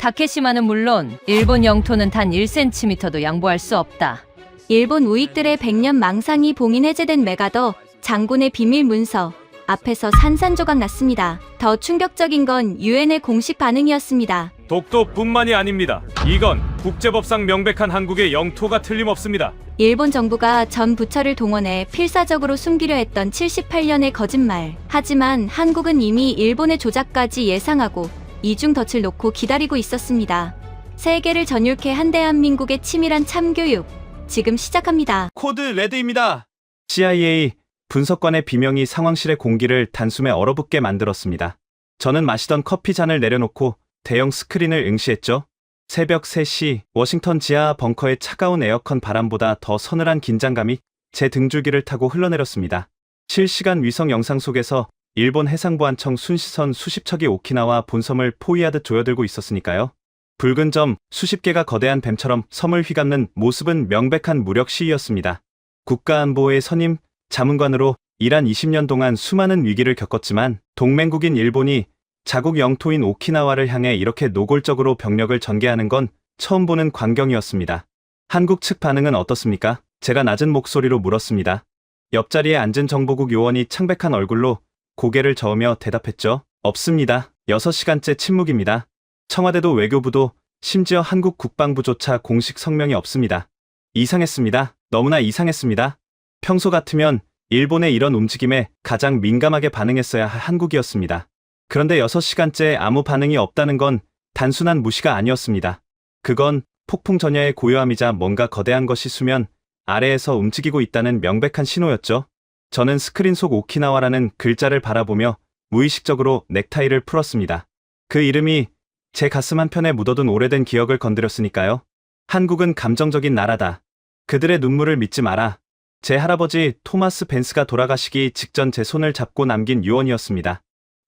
다케시마는 물론 일본 영토는 단 1cm도 양보할 수 없다. 일본 우익들의 100년 망상이 봉인 해제된 메가더 장군의 비밀 문서 앞에서 산산조각 났습니다. 더 충격적인 건 유엔의 공식 반응이었습니다. 독도뿐만이 아닙니다. 이건 국제법상 명백한 한국의 영토가 틀림없습니다. 일본 정부가 전 부처를 동원해 필사적으로 숨기려 했던 78년의 거짓말. 하지만 한국은 이미 일본의 조작까지 예상하고 이중덫을 놓고 기다리고 있었습니다. 세계를 전율케 한 대한민국의 치밀한 참교육. 지금 시작합니다. 코드 레드입니다. CIA 분석관의 비명이 상황실의 공기를 단숨에 얼어붙게 만들었습니다. 저는 마시던 커피 잔을 내려놓고 대형 스크린을 응시했죠. 새벽 3시 워싱턴 지하 벙커의 차가운 에어컨 바람보다 더 서늘한 긴장감이 제 등줄기를 타고 흘러내렸습니다. 실시간 위성 영상 속에서 일본 해상보안청 순시선 수십 척이 오키나와 본섬을 포위하듯 조여들고 있었으니까요. 붉은 점 수십 개가 거대한 뱀처럼 섬을 휘감는 모습은 명백한 무력 시위였습니다. 국가안보의 선임 자문관으로 일한 20년 동안 수많은 위기를 겪었지만 동맹국인 일본이 자국 영토인 오키나와를 향해 이렇게 노골적으로 병력을 전개하는 건 처음 보는 광경이었습니다. 한국 측 반응은 어떻습니까? 제가 낮은 목소리로 물었습니다. 옆자리에 앉은 정보국 요원이 창백한 얼굴로 고개를 저으며 대답했죠. 없습니다. 6시간째 침묵입니다. 청와대도 외교부도 심지어 한국 국방부조차 공식 성명이 없습니다. 이상했습니다. 너무나 이상했습니다. 평소 같으면 일본의 이런 움직임에 가장 민감하게 반응했어야 할 한국이었습니다. 그런데 6시간째 아무 반응이 없다는 건 단순한 무시가 아니었습니다. 그건 폭풍 전야의 고요함이자 뭔가 거대한 것이 수면 아래에서 움직이고 있다는 명백한 신호였죠. 저는 스크린 속 오키나와라는 글자를 바라보며 무의식적으로 넥타이를 풀었습니다. 그 이름이 제 가슴 한편에 묻어둔 오래된 기억을 건드렸으니까요. 한국은 감정적인 나라다. 그들의 눈물을 믿지 마라. 제 할아버지 토마스 벤스가 돌아가시기 직전 제 손을 잡고 남긴 유언이었습니다.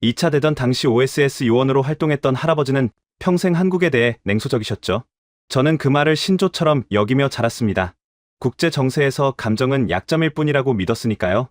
2차 대전 당시 OSS 요원으로 활동했던 할아버지는 평생 한국에 대해 냉소적이셨죠. 저는 그 말을 신조처럼 여기며 자랐습니다. 국제 정세에서 감정은 약점일 뿐이라고 믿었으니까요.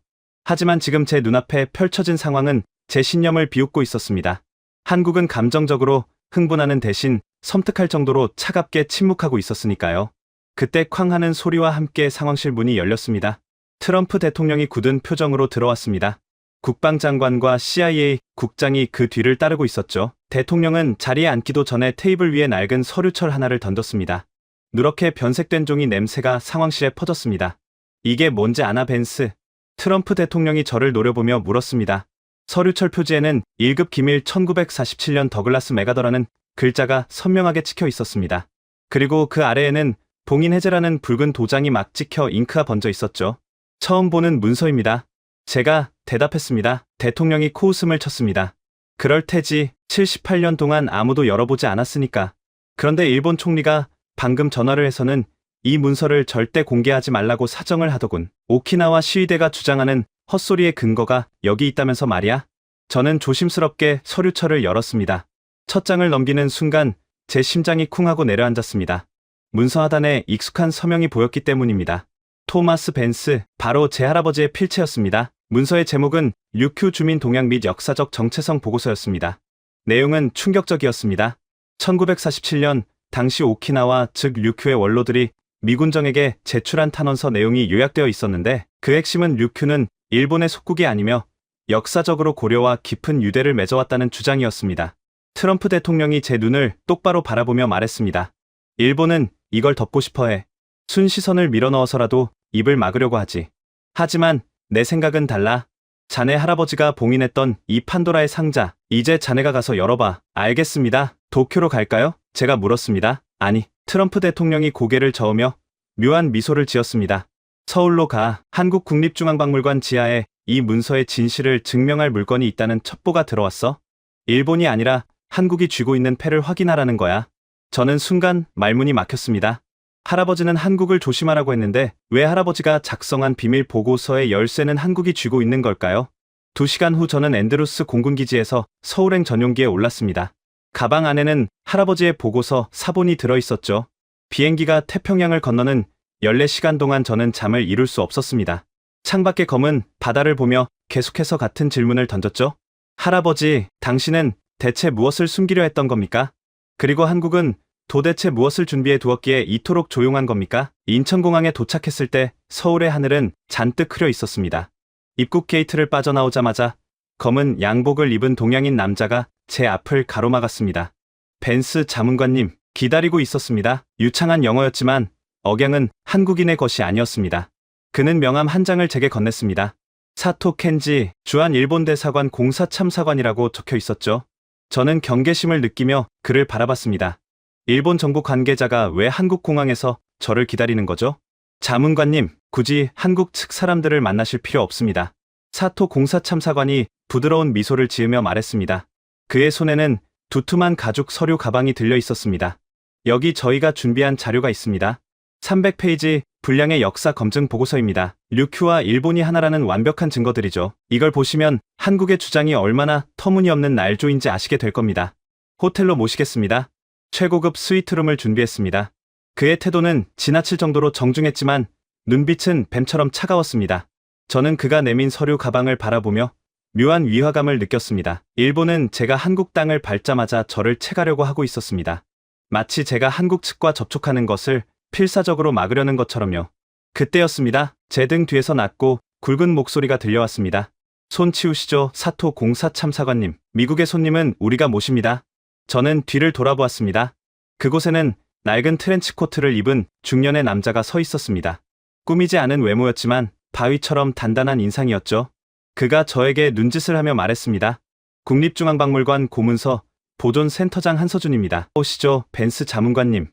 하지만 지금 제 눈앞에 펼쳐진 상황은 제 신념을 비웃고 있었습니다. 한국은 감정적으로 흥분하는 대신 섬뜩할 정도로 차갑게 침묵하고 있었으니까요. 그때 쾅 하는 소리와 함께 상황실 문이 열렸습니다. 트럼프 대통령이 굳은 표정으로 들어왔습니다. 국방장관과 CIA 국장이 그 뒤를 따르고 있었죠. 대통령은 자리에 앉기도 전에 테이블 위에 낡은 서류철 하나를 던졌습니다. 누렇게 변색된 종이 냄새가 상황실에 퍼졌습니다. 이게 뭔지 아나 벤스? 트럼프 대통령이 저를 노려보며 물었습니다. 서류철 표지에는 1급 기밀 1947년 더글라스 메가더라는 글자가 선명하게 찍혀 있었습니다. 그리고 그 아래에는 봉인 해제라는 붉은 도장이 막 찍혀 잉크가 번져 있었죠. 처음 보는 문서입니다. 제가 대답했습니다. 대통령이 코웃음을 쳤습니다. 그럴 테지. 78년 동안 아무도 열어보지 않았으니까. 그런데 일본 총리가 방금 전화를 해서는 이 문서를 절대 공개하지 말라고 사정을 하더군. 오키나와 시위대가 주장하는 헛소리의 근거가 여기 있다면서 말이야? 저는 조심스럽게 서류철을 열었습니다. 첫 장을 넘기는 순간 제 심장이 쿵 하고 내려앉았습니다. 문서 하단에 익숙한 서명이 보였기 때문입니다. 토마스 벤스, 바로 제 할아버지의 필체였습니다. 문서의 제목은 류큐 주민 동향 및 역사적 정체성 보고서였습니다. 내용은 충격적이었습니다. 1947년 당시 오키나와 즉 류큐의 원로들이 미군정에게 제출한 탄원서 내용이 요약되어 있었는데 그 핵심은 류큐는 일본의 속국이 아니며 역사적으로 고려와 깊은 유대를 맺어왔다는 주장이었습니다. 트럼프 대통령이 제 눈을 똑바로 바라보며 말했습니다. 일본은 이걸 덮고 싶어해. 순시선을 밀어넣어서라도 입을 막으려고 하지. 하지만 내 생각은 달라. 자네 할아버지가 봉인했던 이 판도라의 상자, 이제 자네가 가서 열어봐. 알겠습니다. 도쿄로 갈까요? 제가 물었습니다. 아니, 트럼프 대통령이 고개를 저으며 묘한 미소를 지었습니다. 서울로 가. 한국 국립중앙박물관 지하에 이 문서의 진실을 증명할 물건이 있다는 첩보가 들어왔어. 일본이 아니라 한국이 쥐고 있는 패를 확인하라는 거야. 저는 순간 말문이 막혔습니다. 할아버지는 한국을 조심하라고 했는데 왜 할아버지가 작성한 비밀 보고서의 열쇠는 한국이 쥐고 있는 걸까요? 2시간 후 저는 앤드루스 공군기지에서 서울행 전용기에 올랐습니다. 가방 안에는 할아버지의 보고서 사본이 들어있었죠. 비행기가 태평양을 건너는 14시간 동안 저는 잠을 이룰 수 없었습니다. 창밖의 검은 바다를 보며 계속해서 같은 질문을 던졌죠. 할아버지, 당신은 대체 무엇을 숨기려 했던 겁니까? 그리고 한국은 도대체 무엇을 준비해 두었기에 이토록 조용한 겁니까? 인천공항에 도착했을 때 서울의 하늘은 잔뜩 흐려 있었습니다. 입국 게이트를 빠져나오자마자 검은 양복을 입은 동양인 남자가 제 앞을 가로막았습니다. 벤스 자문관님, 기다리고 있었습니다. 유창한 영어였지만 억양은 한국인의 것이 아니었습니다. 그는 명함 한 장을 제게 건넸습니다. 사토 켄지, 주한 일본 대사관 공사참사관이라고 적혀 있었죠. 저는 경계심을 느끼며 그를 바라봤습니다. 일본 정부 관계자가 왜 한국 공항에서 저를 기다리는 거죠? 자문관님, 굳이 한국 측 사람들을 만나실 필요 없습니다. 사토 공사참사관이 부드러운 미소를 지으며 말했습니다. 그의 손에는 두툼한 가죽 서류 가방이 들려 있었습니다. 여기 저희가 준비한 자료가 있습니다. 300페이지 분량의 역사 검증 보고서입니다. 류큐와 일본이 하나라는 완벽한 증거들이죠. 이걸 보시면 한국의 주장이 얼마나 터무니없는 날조인지 아시게 될 겁니다. 호텔로 모시겠습니다. 최고급 스위트룸을 준비했습니다. 그의 태도는 지나칠 정도로 정중했지만 눈빛은 뱀처럼 차가웠습니다. 저는 그가 내민 서류 가방을 바라보며 묘한 위화감을 느꼈습니다. 일본은 제가 한국 땅을 밟자마자 저를 채가려고 하고 있었습니다. 마치 제가 한국 측과 접촉하는 것을 필사적으로 막으려는 것처럼요. 그때였습니다. 제 등 뒤에서 낮고 굵은 목소리가 들려왔습니다. 손 치우시죠, 사토 공사참사관님. 미국의 손님은 우리가 모십니다. 저는 뒤를 돌아보았습니다. 그곳에는 낡은 트렌치코트를 입은 중년의 남자가 서 있었습니다. 꾸미지 않은 외모였지만 바위처럼 단단한 인상이었죠. 그가 저에게 눈짓을 하며 말했습니다. 국립중앙박물관 고문서 보존센터장 한서준입니다. 오시죠, 벤스 자문관님.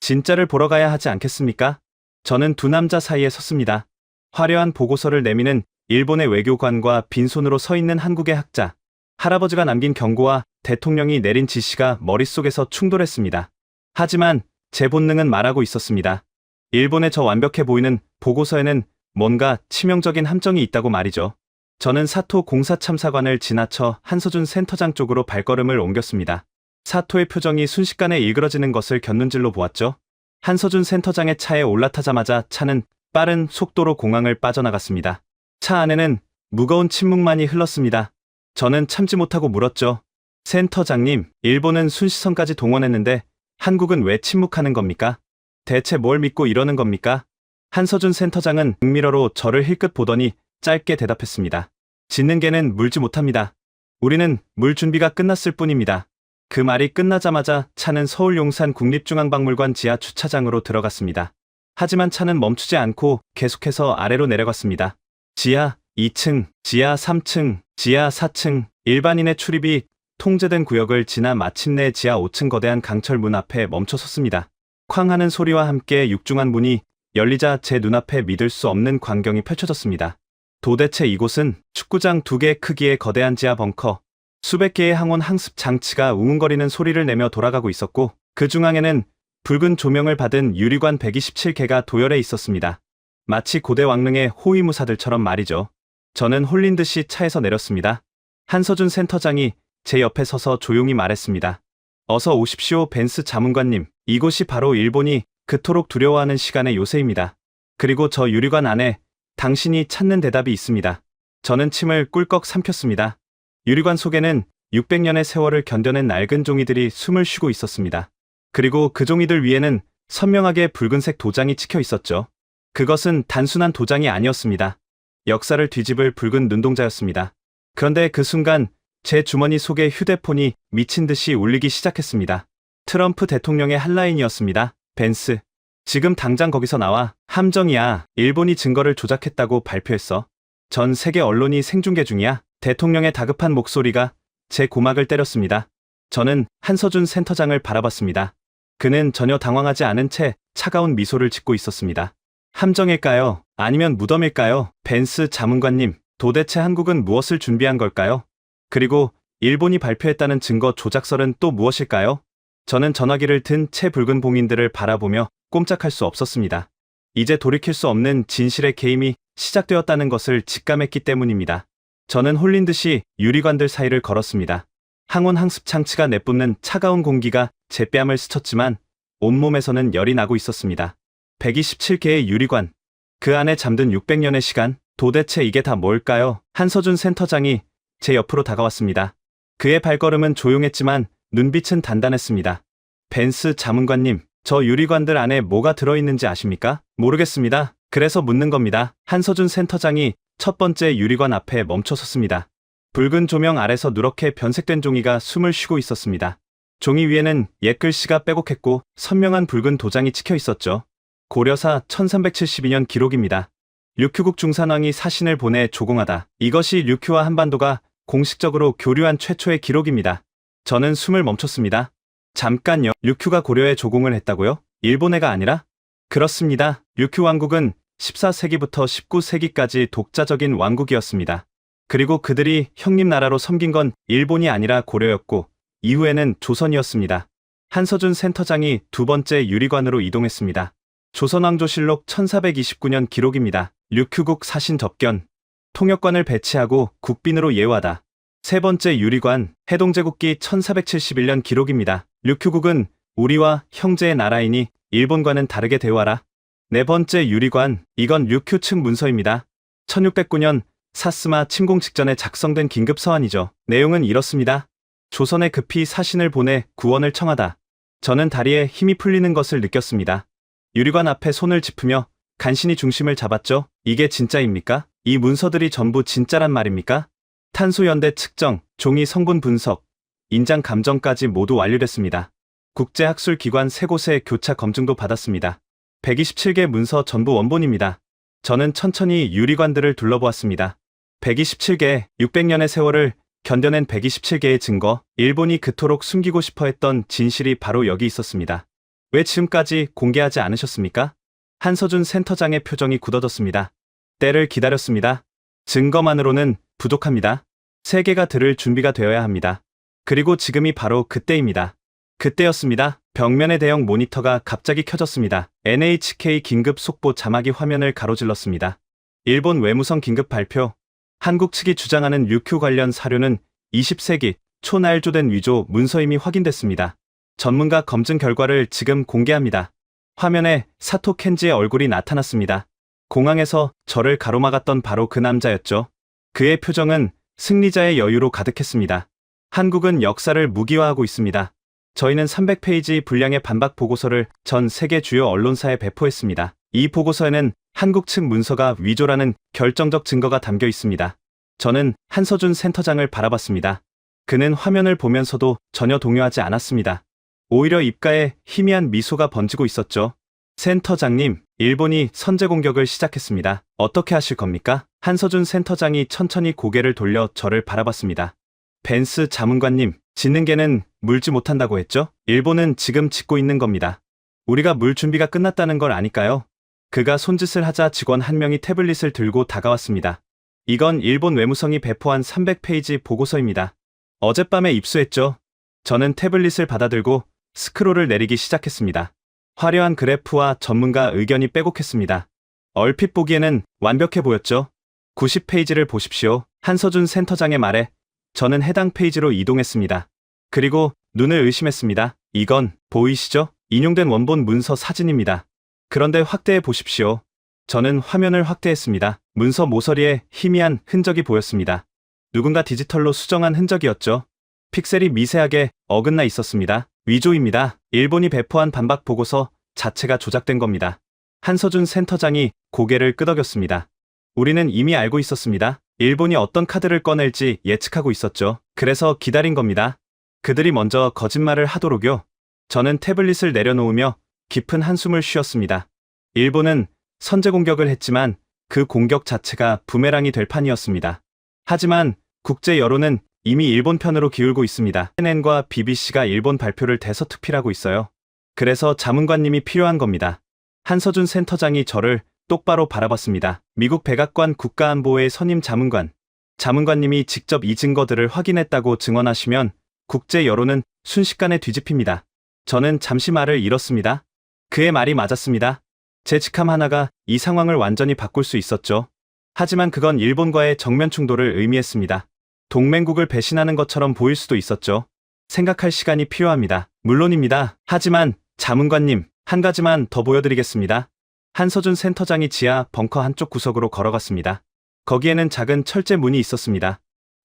진짜를 보러 가야 하지 않겠습니까? 저는 두 남자 사이에 섰습니다. 화려한 보고서를 내미는 일본의 외교관과 빈손으로 서 있는 한국의 학자. 할아버지가 남긴 경고와 대통령이 내린 지시가 머릿속에서 충돌했습니다. 하지만 제 본능은 말하고 있었습니다. 일본의 저 완벽해 보이는 보고서에는 뭔가 치명적인 함정이 있다고 말이죠. 저는 사토 공사참사관을 지나쳐 한서준 센터장 쪽으로 발걸음을 옮겼습니다. 사토의 표정이 순식간에 일그러지는 것을 곁눈질로 보았죠. 한서준 센터장의 차에 올라타자마자 차는 빠른 속도로 공항을 빠져나갔습니다. 차 안에는 무거운 침묵만이 흘렀습니다. 저는 참지 못하고 물었죠. 센터장님, 일본은 순시선까지 동원했는데 한국은 왜 침묵하는 겁니까? 대체 뭘 믿고 이러는 겁니까? 한서준 센터장은 북미러로 저를 힐끗 보더니 짧게 대답했습니다. 짖는 개는 물지 못합니다. 우리는 물 준비가 끝났을 뿐입니다. 그 말이 끝나자마자 차는 서울 용산 국립중앙박물관 지하 주차장으로 들어갔습니다. 하지만 차는 멈추지 않고 계속해서 아래로 내려갔습니다. 지하 2층, 지하 3층, 지하 4층, 일반인의 출입이 통제된 구역을 지나 마침내 지하 5층 거대한 강철 문 앞에 멈춰섰습니다. 쾅 하는 소리와 함께 육중한 문이 열리자 제 눈앞에 믿을 수 없는 광경이 펼쳐졌습니다. 도대체 이곳은 축구장 2개 크기의 거대한 지하 벙커, 수백 개의 항온 항습 장치가 웅웅거리는 소리를 내며 돌아가고 있었고 그 중앙에는 붉은 조명을 받은 유리관 127개가 도열해 있었습니다. 마치 고대 왕릉의 호위무사들처럼 말이죠. 저는 홀린 듯이 차에서 내렸습니다. 한서준 센터장이 제 옆에 서서 조용히 말했습니다. 어서 오십시오, 벤스 자문관님. 이곳이 바로 일본이 그토록 두려워하는 시간의 요새입니다. 그리고 저 유리관 안에 당신이 찾는 대답이 있습니다. 저는 침을 꿀꺽 삼켰습니다. 유리관 속에는 600년의 세월을 견뎌낸 낡은 종이들이 숨을 쉬고 있었습니다. 그리고 그 종이들 위에는 선명하게 붉은색 도장이 찍혀 있었죠. 그것은 단순한 도장이 아니었습니다. 역사를 뒤집을 붉은 눈동자였습니다. 그런데 그 순간 제 주머니 속의 휴대폰이 미친 듯이 울리기 시작했습니다. 트럼프 대통령의 한라인이었습니다. 벤스, 지금 당장 거기서 나와. 함정이야. 일본이 증거를 조작했다고 발표했어. 전 세계 언론이 생중계 중이야. 대통령의 다급한 목소리가 제 고막을 때렸습니다. 저는 한서준 센터장을 바라봤습니다. 그는 전혀 당황하지 않은 채 차가운 미소를 짓고 있었습니다. 함정일까요? 아니면 무덤일까요? 벤스 자문관님, 도대체 한국은 무엇을 준비한 걸까요? 그리고 일본이 발표했다는 증거 조작설은 또 무엇일까요? 저는 전화기를 든 채 붉은 봉인들을 바라보며 꼼짝할 수 없었습니다. 이제 돌이킬 수 없는 진실의 게임이 시작되었다는 것을 직감했기 때문입니다. 저는 홀린 듯이 유리관들 사이를 걸었습니다. 항온 항습 장치가 내뿜는 차가운 공기가 제 뺨을 스쳤지만 온몸에서는 열이 나고 있었습니다. 127개의 유리관, 그 안에 잠든 600년의 시간, 도대체 이게 다 뭘까요? 한서준 센터장이 제 옆으로 다가왔습니다. 그의 발걸음은 조용했지만 눈빛은 단단했습니다. 벤스 자문관님, 저 유리관들 안에 뭐가 들어있는지 아십니까? 모르겠습니다. 그래서 묻는 겁니다. 한서준 센터장이 첫 번째 유리관 앞에 멈춰섰습니다. 붉은 조명 아래서 누렇게 변색된 종이가 숨을 쉬고 있었습니다. 종이 위에는 옛글씨가 빼곡했고 선명한 붉은 도장이 찍혀 있었죠. 고려사 1372년 기록입니다. 류큐국 중산왕이 사신을 보내 조공하다. 이것이 류큐와 한반도가 공식적으로 교류한 최초의 기록입니다. 저는 숨을 멈췄습니다. 잠깐요. 류큐가 고려에 조공을 했다고요? 일본해가 아니라? 그렇습니다. 류큐 왕국은 14세기부터 19세기까지 독자적인 왕국이었습니다. 그리고 그들이 형님 나라로 섬긴 건 일본이 아니라 고려였고 이후에는 조선이었습니다. 한서준 센터장이 두 번째 유리관으로 이동했습니다. 조선왕조실록 1429년 기록입니다. 류큐국 사신 접견. 통역관을 배치하고 국빈으로 예우하다. 세 번째 유리관, 해동제국기 1471년 기록입니다. 류큐국은 우리와 형제의 나라이니 일본과는 다르게 대우하라. 네 번째 유리관, 이건 류큐 측 문서입니다. 1609년 사스마 침공 직전에 작성된 긴급 서한이죠. 내용은 이렇습니다. 조선에 급히 사신을 보내 구원을 청하다. 저는 다리에 힘이 풀리는 것을 느꼈습니다. 유리관 앞에 손을 짚으며 간신히 중심을 잡았죠. 이게 진짜입니까? 이 문서들이 전부 진짜란 말입니까? 탄소연대 측정, 종이 성분 분석, 인장 감정까지 모두 완료됐습니다. 국제학술기관 3곳의 교차 검증도 받았습니다. 127개 문서 전부 원본입니다. 저는 천천히 유리관들을 둘러보았습니다. 127개, 600년의 세월을 견뎌낸 127개의 증거, 일본이 그토록 숨기고 싶어 했던 진실이 바로 여기 있었습니다. 왜 지금까지 공개하지 않으셨습니까? 한서준 센터장의 표정이 굳어졌습니다. 때를 기다렸습니다. 증거만으로는 부족합니다. 세계가 들을 준비가 되어야 합니다. 그리고 지금이 바로 그때입니다. 그때였습니다. 벽면의 대형 모니터가 갑자기 켜졌습니다. NHK 긴급 속보 자막이 화면을 가로질렀습니다. 일본 외무성 긴급 발표. 한국 측이 주장하는 류큐 관련 사료는 20세기 초 날조된 위조 문서임이 확인됐습니다. 전문가 검증 결과를 지금 공개합니다. 화면에 사토 켄지의 얼굴이 나타났습니다. 공항에서 저를 가로막았던 바로 그 남자였죠. 그의 표정은 승리자의 여유로 가득했습니다. 한국은 역사를 무기화하고 있습니다. 저희는 300페이지 분량의 반박 보고서를 전 세계 주요 언론사에 배포했습니다. 이 보고서에는 한국 측 문서가 위조라는 결정적 증거가 담겨 있습니다. 저는 한서준 센터장을 바라봤습니다. 그는 화면을 보면서도 전혀 동요하지 않았습니다. 오히려 입가에 희미한 미소가 번지고 있었죠. 센터장님, 일본이 선제 공격을 시작했습니다. 어떻게 하실 겁니까? 한서준 센터장이 천천히 고개를 돌려 저를 바라봤습니다. 벤스 자문관님, 짓는 개는 물지 못한다고 했죠? 일본은 지금 짓고 있는 겁니다. 우리가 물 준비가 끝났다는 걸 아니까요? 그가 손짓을 하자 직원 한 명이 태블릿을 들고 다가왔습니다. 이건 일본 외무성이 배포한 300페이지 보고서입니다. 어젯밤에 입수했죠. 저는 태블릿을 받아들고 스크롤을 내리기 시작했습니다. 화려한 그래프와 전문가 의견이 빼곡했습니다. 얼핏 보기에는 완벽해 보였죠. 90페이지를 보십시오. 한서준 센터장의 말에 저는 해당 페이지로 이동했습니다. 그리고 눈을 의심했습니다. 이건 보이시죠? 인용된 원본 문서 사진입니다. 그런데 확대해 보십시오. 저는 화면을 확대했습니다. 문서 모서리에 희미한 흔적이 보였습니다. 누군가 디지털로 수정한 흔적이었죠. 픽셀이 미세하게 어긋나 있었습니다. 위조입니다. 일본이 배포한 반박 보고서 자체가 조작된 겁니다. 한서준 센터장이 고개를 끄덕였습니다. 우리는 이미 알고 있었습니다. 일본이 어떤 카드를 꺼낼지 예측하고 있었죠. 그래서 기다린 겁니다. 그들이 먼저 거짓말을 하도록요. 저는 태블릿을 내려놓으며 깊은 한숨을 쉬었습니다. 일본은 선제 공격을 했지만 그 공격 자체가 부메랑이 될 판이었습니다. 하지만 국제 여론은 이미 일본 편으로 기울고 있습니다. CNN과 BBC가 일본 발표를 대서특필하고 있어요. 그래서 자문관님이 필요한 겁니다. 한서준 센터장이 저를 똑바로 바라봤습니다. 미국 백악관 국가안보의 선임 자문관. 자문관님이 직접 이 증거들을 확인했다고 증언하시면 국제 여론은 순식간에 뒤집힙니다. 저는 잠시 말을 잃었습니다. 그의 말이 맞았습니다. 제 직함 하나가 이 상황을 완전히 바꿀 수 있었죠. 하지만 그건 일본과의 정면 충돌을 의미했습니다. 동맹국을 배신하는 것처럼 보일 수도 있었죠. 생각할 시간이 필요합니다. 물론입니다. 하지만 자문관님, 한 가지만 더 보여드리겠습니다. 한서준 센터장이 지하 벙커 한쪽 구석으로 걸어갔습니다. 거기에는 작은 철제 문이 있었습니다.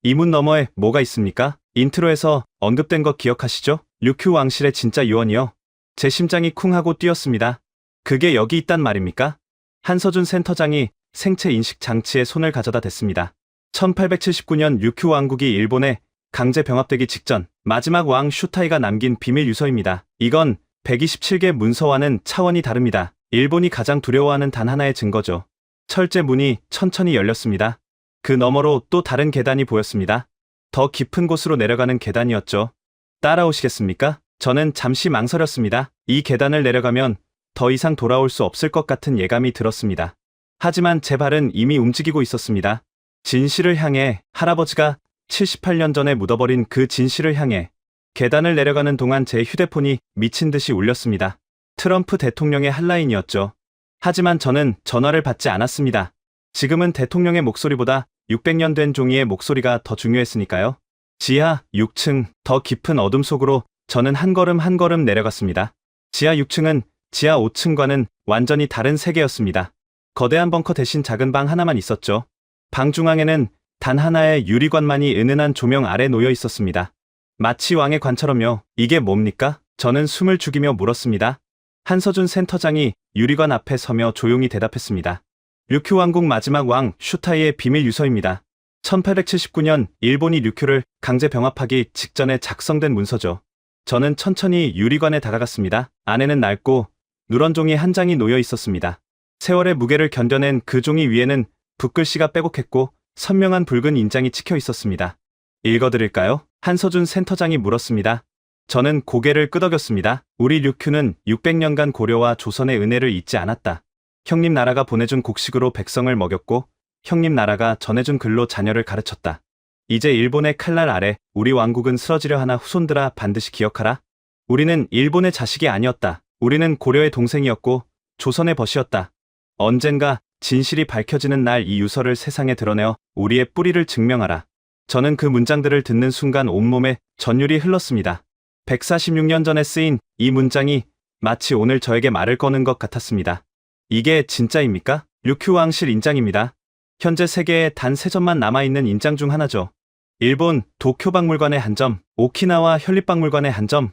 이 문 너머에 뭐가 있습니까? 인트로에서 언급된 거 기억하시죠? 류큐 왕실의 진짜 유언이요. 제 심장이 쿵 하고 뛰었습니다. 그게 여기 있단 말입니까? 한서준 센터장이 생체 인식 장치에 손을 가져다 댔습니다. 1879년 류큐 왕국이 일본에 강제 병합되기 직전 마지막 왕 슈타이가 남긴 비밀 유서입니다. 이건 127개 문서와는 차원이 다릅니다. 일본이 가장 두려워하는 단 하나의 증거죠. 철제 문이 천천히 열렸습니다. 그 너머로 또 다른 계단이 보였습니다. 더 깊은 곳으로 내려가는 계단이었죠. 따라오시겠습니까? 저는 잠시 망설였습니다. 이 계단을 내려가면 더 이상 돌아올 수 없을 것 같은 예감이 들었습니다. 하지만 제 발은 이미 움직이고 있었습니다. 진실을 향해, 할아버지가 78년 전에 묻어버린 그 진실을 향해. 계단을 내려가는 동안 제 휴대폰이 미친 듯이 울렸습니다. 트럼프 대통령의 한라인이었죠. 하지만 저는 전화를 받지 않았습니다. 지금은 대통령의 목소리보다 600년 된 종이의 목소리가 더 중요했으니까요. 지하 6층, 더 깊은 어둠 속으로 저는 한 걸음 한 걸음 내려갔습니다. 지하 6층은 지하 5층과는 완전히 다른 세계였습니다. 거대한 벙커 대신 작은 방 하나만 있었죠. 방 중앙에는 단 하나의 유리관만이 은은한 조명 아래 놓여 있었습니다. 마치 왕의 관처럼요. 이게 뭡니까? 저는 숨을 죽이며 물었습니다. 한서준 센터장이 유리관 앞에 서며 조용히 대답했습니다. 류큐 왕국 마지막 왕 슈타이의 비밀 유서입니다. 1879년 일본이 류큐를 강제 병합하기 직전에 작성된 문서죠. 저는 천천히 유리관에 다가갔습니다. 안에는 낡고 누런 종이 한 장이 놓여 있었습니다. 세월의 무게를 견뎌낸 그 종이 위에는 붓글씨가 빼곡했고 선명한 붉은 인장이 찍혀 있었습니다. 읽어드릴까요? 한서준 센터장이 물었습니다. 저는 고개를 끄덕였습니다. 우리 류큐는 600년간 고려와 조선의 은혜를 잊지 않았다. 형님 나라가 보내준 곡식으로 백성을 먹였고 형님 나라가 전해준 글로 자녀를 가르쳤다. 이제 일본의 칼날 아래 우리 왕국은 쓰러지려 하나 후손들아 반드시 기억하라. 우리는 일본의 자식이 아니었다. 우리는 고려의 동생이었고 조선의 벗이었다. 언젠가 진실이 밝혀지는 날 이 유서를 세상에 드러내어 우리의 뿌리를 증명하라. 저는 그 문장들을 듣는 순간 온몸에 전율이 흘렀습니다. 146년 전에 쓰인 이 문장이 마치 오늘 저에게 말을 거는 것 같았습니다. 이게 진짜입니까? 류큐 왕실 인장입니다. 현재 세계에 단 3점만 남아있는 인장 중 하나죠. 일본 도쿄박물관의 한 점, 오키나와 현립박물관의 한 점,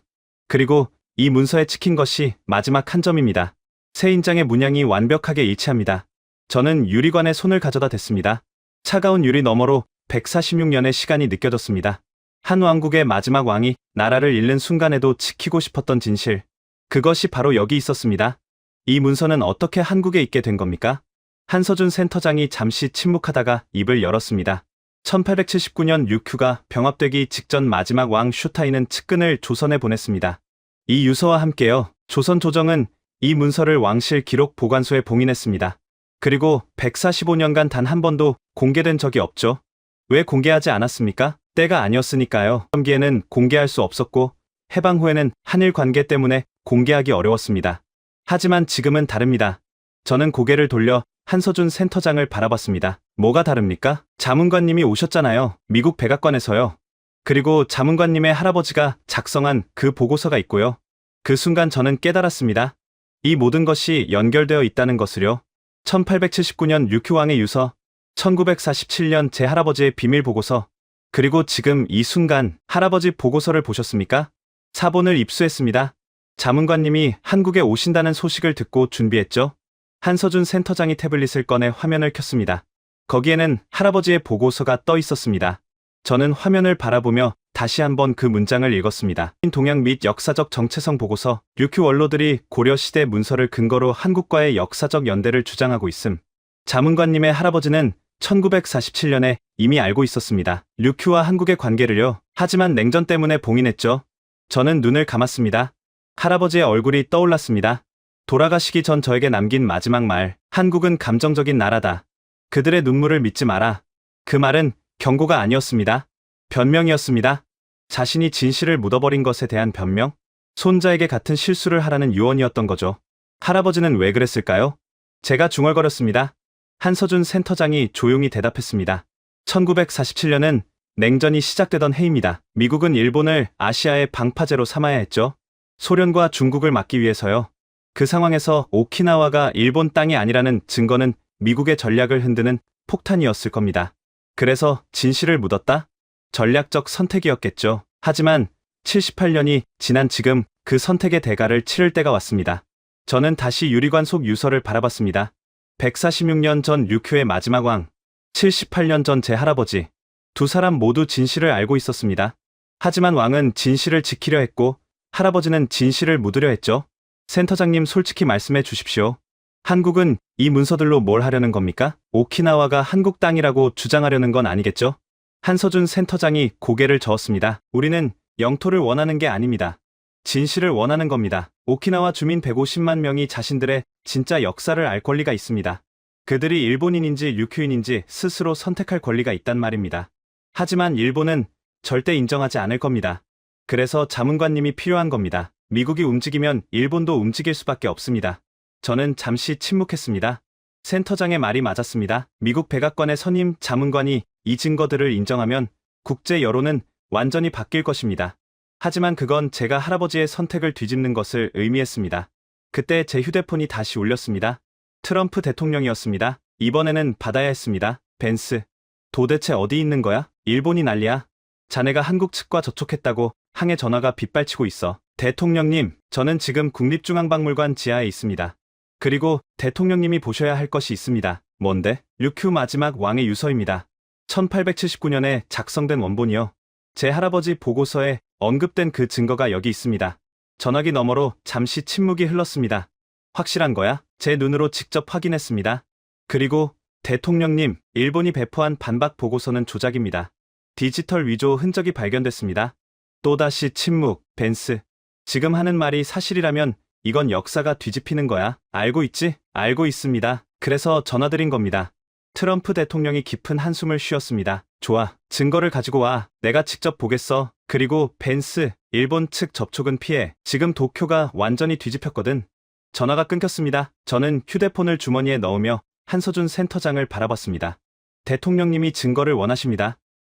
그리고 이 문서에 찍힌 것이 마지막 한 점입니다. 새 인장의 문양이 완벽하게 일치합니다. 저는 유리관에 손을 가져다 댔습니다. 차가운 유리 너머로 146년의 시간이 느껴졌습니다. 한 왕국의 마지막 왕이 나라를 잃는 순간에도 지키고 싶었던 진실. 그것이 바로 여기 있었습니다. 이 문서는 어떻게 한국에 있게 된 겁니까? 한서준 센터장이 잠시 침묵하다가 입을 열었습니다. 1879년 류큐가 병합되기 직전 마지막 왕 슈타이는 측근을 조선에 보냈습니다. 이 유서와 함께요. 조선 조정은 이 문서를 왕실 기록 보관소에 봉인했습니다. 그리고 145년간 단 한 번도 공개된 적이 없죠. 왜 공개하지 않았습니까? 때가 아니었으니까요. 시기에는 공개할 수 없었고 해방 후에는 한일 관계 때문에 공개하기 어려웠습니다. 하지만 지금은 다릅니다. 저는 고개를 돌려 한서준 센터장을 바라봤습니다. 뭐가 다릅니까? 자문관님이 오셨잖아요. 미국 백악관에서요. 그리고 자문관님의 할아버지가 작성한 그 보고서가 있고요. 그 순간 저는 깨달았습니다. 이 모든 것이 연결되어 있다는 것을요. 1879년 류큐 왕의 유서, 1947년 제 할아버지의 비밀 보고서, 그리고 지금 이 순간 할아버지 보고서를 보셨습니까? 사본을 입수했습니다. 자문관님이 한국에 오신다는 소식을 듣고 준비했죠. 한서준 센터장이 태블릿을 꺼내 화면을 켰습니다. 거기에는 할아버지의 보고서가 떠 있었습니다. 저는 화면을 바라보며 다시 한번 그 문장을 읽었습니다. 동양 및 역사적 정체성 보고서, 류큐 원로들이 고려시대 문서를 근거로 한국과의 역사적 연대를 주장하고 있음. 자문관님의 할아버지는 1947년에 이미 알고 있었습니다. 류큐와 한국의 관계를요. 하지만 냉전 때문에 봉인했죠. 저는 눈을 감았습니다. 할아버지의 얼굴이 떠올랐습니다. 돌아가시기 전 저에게 남긴 마지막 말, 한국은 감정적인 나라다. 그들의 눈물을 믿지 마라. 그 말은 경고가 아니었습니다. 변명이었습니다. 자신이 진실을 묻어버린 것에 대한 변명? 손자에게 같은 실수를 하라는 유언이었던 거죠. 할아버지는 왜 그랬을까요? 제가 중얼거렸습니다. 한서준 센터장이 조용히 대답했습니다. 1947년은 냉전이 시작되던 해입니다. 미국은 일본을 아시아의 방파제로 삼아야 했죠. 소련과 중국을 막기 위해서요. 그 상황에서 오키나와가 일본 땅이 아니라는 증거는 미국의 전략을 흔드는 폭탄이었을 겁니다. 그래서 진실을 묻었다? 전략적 선택이었겠죠. 하지만 78년이 지난 지금 그 선택의 대가를 치를 때가 왔습니다. 저는 다시 유리관 속 유서를 바라봤습니다. 146년 전 류큐의 마지막 왕, 78년 전 제 할아버지. 두 사람 모두 진실을 알고 있었습니다. 하지만 왕은 진실을 지키려 했고 할아버지는 진실을 묻으려 했죠. 센터장님, 솔직히 말씀해 주십시오. 한국은 이 문서들로 뭘 하려는 겁니까? 오키나와가 한국 땅이라고 주장하려는 건 아니겠죠? 한서준 센터장이 고개를 저었습니다. 우리는 영토를 원하는 게 아닙니다. 진실을 원하는 겁니다. 오키나와 주민 150만 명이 자신들의 진짜 역사를 알 권리가 있습니다. 그들이 일본인인지 류큐인인지 스스로 선택할 권리가 있단 말입니다. 하지만 일본은 절대 인정하지 않을 겁니다. 그래서 자문관님이 필요한 겁니다. 미국이 움직이면 일본도 움직일 수밖에 없습니다. 저는 잠시 침묵했습니다. 센터장의 말이 맞았습니다. 미국 백악관의 선임 자문관이 이 증거들을 인정하면 국제 여론은 완전히 바뀔 것입니다. 하지만 그건 제가 할아버지의 선택을 뒤집는 것을 의미했습니다. 그때 제 휴대폰이 다시 울렸습니다. 트럼프 대통령이었습니다. 이번에는 받아야 했습니다. 벤스, 도대체 어디 있는 거야? 일본이 난리야. 자네가 한국 측과 접촉했다고 항해 전화가 빗발치고 있어. 대통령님, 저는 지금 국립중앙박물관 지하에 있습니다. 그리고 대통령님이 보셔야 할 것이 있습니다. 뭔데? 류큐 마지막 왕의 유서입니다. 1879년에 작성된 원본이요. 제 할아버지 보고서에 언급된 그 증거가 여기 있습니다. 전화기 너머로 잠시 침묵이 흘렀습니다. 확실한 거야? 제 눈으로 직접 확인했습니다. 그리고 대통령님, 일본이 배포한 반박 보고서는 조작입니다. 디지털 위조 흔적이 발견됐습니다. 또다시 침묵. 벤스, 지금 하는 말이 사실이라면 이건 역사가 뒤집히는 거야. 알고 있지? 알고 있습니다. 그래서 전화드린 겁니다. 트럼프 대통령이 깊은 한숨을 쉬었습니다. 좋아, 증거를 가지고 와. 내가 직접 보겠어. 그리고 벤스, 일본 측 접촉은 피해. 지금 도쿄가 완전히 뒤집혔거든. 전화가 끊겼습니다. 저는 휴대폰을 주머니에 넣으며 한서준 센터장을 바라봤습니다. 대통령님이 증거를 원하십니다.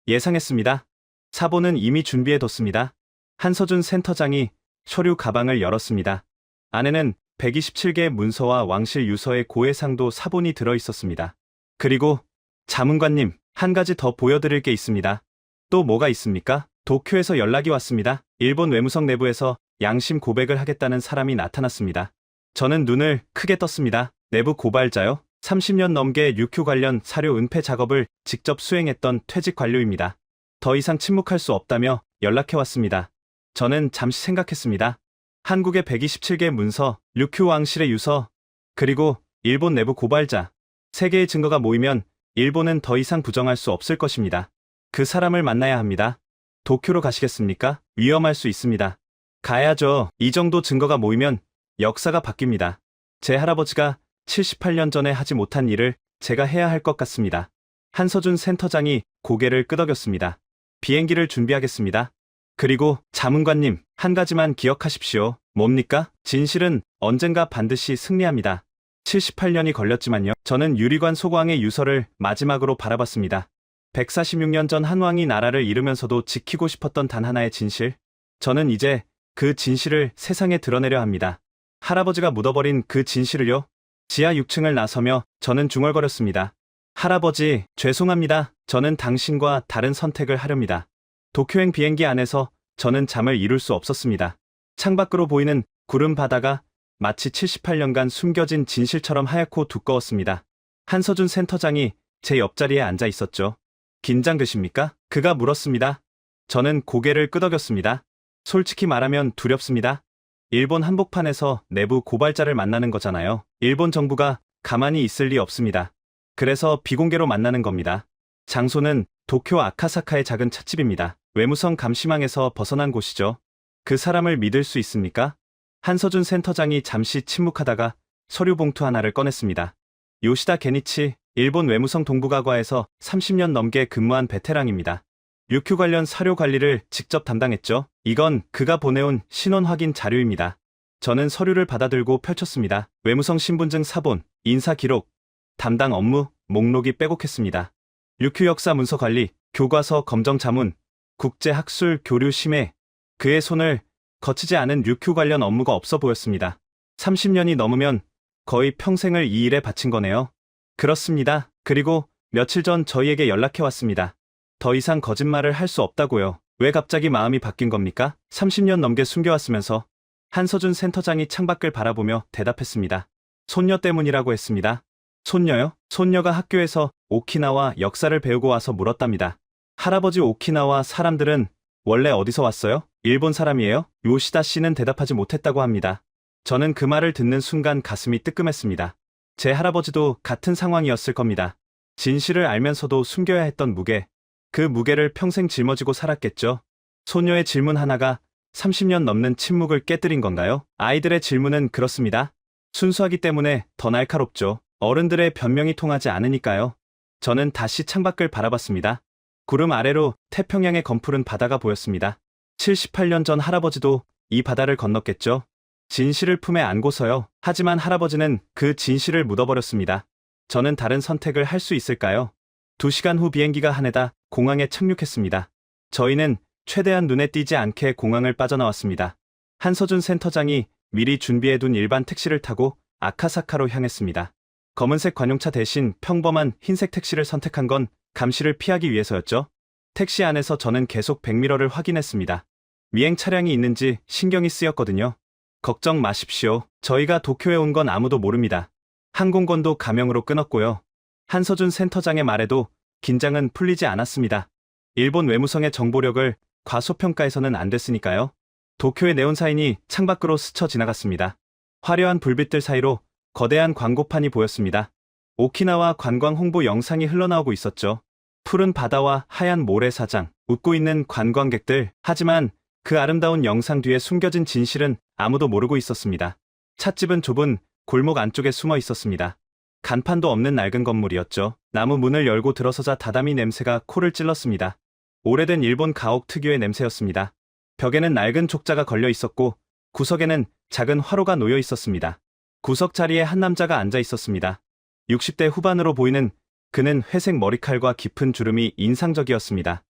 예상했습니다. 사본은 이미 준비해뒀습니다. 한서준 센터장이 서류 가방을 열었습니다. 안에는 127개의 문서와 왕실 유서의 고해상도 사본이 들어있었습니다. 그리고 자문관님, 한 가지 더 보여드릴 게 있습니다. 또 뭐가 있습니까? 도쿄에서 연락이 왔습니다. 일본 외무성 내부에서 양심 고백을 하겠다는 사람이 나타났습니다. 저는 눈을 크게 떴습니다. 내부 고발자요? 30년 넘게 류큐 관련 사료 은폐 작업을 직접 수행했던 퇴직 관료입니다. 더 이상 침묵할 수 없다며 연락해왔습니다. 저는 잠시 생각했습니다. 한국의 127개 문서, 류큐 왕실의 유서, 그리고 일본 내부 고발자. 3개의 증거가 모이면 일본은 더 이상 부정할 수 없을 것입니다. 그 사람을 만나야 합니다. 도쿄로 가시겠습니까? 위험할 수 있습니다. 가야죠. 이 정도 증거가 모이면 역사가 바뀝니다. 제 할아버지가 78년 전에 하지 못한 일을 제가 해야 할 것 같습니다. 한서준 센터장이 고개를 끄덕였습니다. 비행기를 준비하겠습니다. 그리고 자문관님, 한 가지만 기억하십시오. 뭡니까? 진실은 언젠가 반드시 승리합니다. 78년이 걸렸지만요. 저는 유리관 속왕의 유서를 마지막으로 바라봤습니다. 146년 전 한왕이 나라를 잃으면서도 지키고 싶었던 단 하나의 진실. 저는 이제 그 진실을 세상에 드러내려 합니다. 할아버지가 묻어버린 그 진실을요. 지하 6층을 나서며 저는 중얼거렸습니다. 할아버지, 죄송합니다. 저는 당신과 다른 선택을 하렵니다. 도쿄행 비행기 안에서 저는 잠을 이룰 수 없었습니다. 창밖으로 보이는 구름 바다가 마치 78년간 숨겨진 진실처럼 하얗고 두꺼웠습니다. 한서준 센터장이 제 옆자리에 앉아 있었죠. 긴장되십니까? 그가 물었습니다. 저는 고개를 끄덕였습니다. 솔직히 말하면 두렵습니다. 일본 한복판에서 내부 고발자를 만나는 거잖아요. 일본 정부가 가만히 있을 리 없습니다. 그래서 비공개로 만나는 겁니다. 장소는 도쿄 아카사카의 작은 찻집입니다. 외무성 감시망에서 벗어난 곳이죠. 그 사람을 믿을 수 있습니까? 한서준 센터장이 잠시 침묵하다가 서류 봉투 하나를 꺼냈습니다. 요시다 게니치, 일본 외무성 동부가과에서 30년 넘게 근무한 베테랑입니다. 류큐 관련 사료 관리를 직접 담당했죠. 이건 그가 보내온 신원 확인 자료입니다. 저는 서류를 받아들고 펼쳤습니다. 외무성 신분증 사본, 인사 기록, 담당 업무, 목록이 빼곡했습니다. 류큐 역사 문서 관리, 교과서 검정 자문, 국제학술 교류 심해. 그의 손을 거치지 않은 류큐 관련 업무가 없어 보였습니다. 30년이 넘으면 거의 평생을 이 일에 바친 거네요. 그렇습니다. 그리고 며칠 전 저희에게 연락해 왔습니다. 더 이상 거짓말을 할 수 없다고요. 왜 갑자기 마음이 바뀐 겁니까? 30년 넘게 숨겨왔으면서. 한서준 센터장이 창밖을 바라보며 대답했습니다. 손녀 때문이라고 했습니다. 손녀요? 손녀가 학교에서 오키나와 역사를 배우고 와서 물었답니다. 할아버지, 오키나와 사람들은 원래 어디서 왔어요? 일본 사람이에요? 요시다 씨는 대답하지 못했다고 합니다. 저는 그 말을 듣는 순간 가슴이 뜨끔했습니다. 제 할아버지도 같은 상황이었을 겁니다. 진실을 알면서도 숨겨야 했던 무게. 그 무게를 평생 짊어지고 살았겠죠. 소녀의 질문 하나가 30년 넘는 침묵을 깨뜨린 건가요? 아이들의 질문은 그렇습니다. 순수하기 때문에 더 날카롭죠. 어른들의 변명이 통하지 않으니까요. 저는 다시 창밖을 바라봤습니다. 구름 아래로 태평양의 검푸른 바다가 보였습니다. 78년 전 할아버지도 이 바다를 건넜겠죠. 진실을 품에 안고서요. 하지만 할아버지는 그 진실을 묻어버렸습니다. 저는 다른 선택을 할 수 있을까요? 2시간 후 비행기가 하네다 공항에 착륙했습니다. 저희는 최대한 눈에 띄지 않게 공항을 빠져나왔습니다. 한서준 센터장이 미리 준비해둔 일반 택시를 타고 아카사카로 향했습니다. 검은색 관용차 대신 평범한 흰색 택시를 선택한 건 감시를 피하기 위해서였죠. 택시 안에서 저는 계속 백미러를 확인했습니다. 미행 차량이 있는지 신경이 쓰였거든요. 걱정 마십시오. 저희가 도쿄에 온 건 아무도 모릅니다. 항공권도 가명으로 끊었고요. 한서준 센터장의 말에도 긴장은 풀리지 않았습니다. 일본 외무성의 정보력을 과소평가해서는 안 됐으니까요. 도쿄의 네온사인이 창밖으로 스쳐 지나갔습니다. 화려한 불빛들 사이로 거대한 광고판이 보였습니다. 오키나와 관광 홍보 영상이 흘러나오고 있었죠. 푸른 바다와 하얀 모래사장, 웃고 있는 관광객들. 하지만 그 아름다운 영상 뒤에 숨겨진 진실은 아무도 모르고 있었습니다. 찻집은 좁은 골목 안쪽에 숨어 있었습니다. 간판도 없는 낡은 건물이었죠. 나무 문을 열고 들어서자 다다미 냄새가 코를 찔렀습니다. 오래된 일본 가옥 특유의 냄새였습니다. 벽에는 낡은 족자가 걸려 있었고 구석에는 작은 화로가 놓여 있었습니다. 구석 자리에 한 남자가 앉아 있었습니다. 60대 후반으로 보이는 그는 회색 머리칼과 깊은 주름이 인상적이었습니다.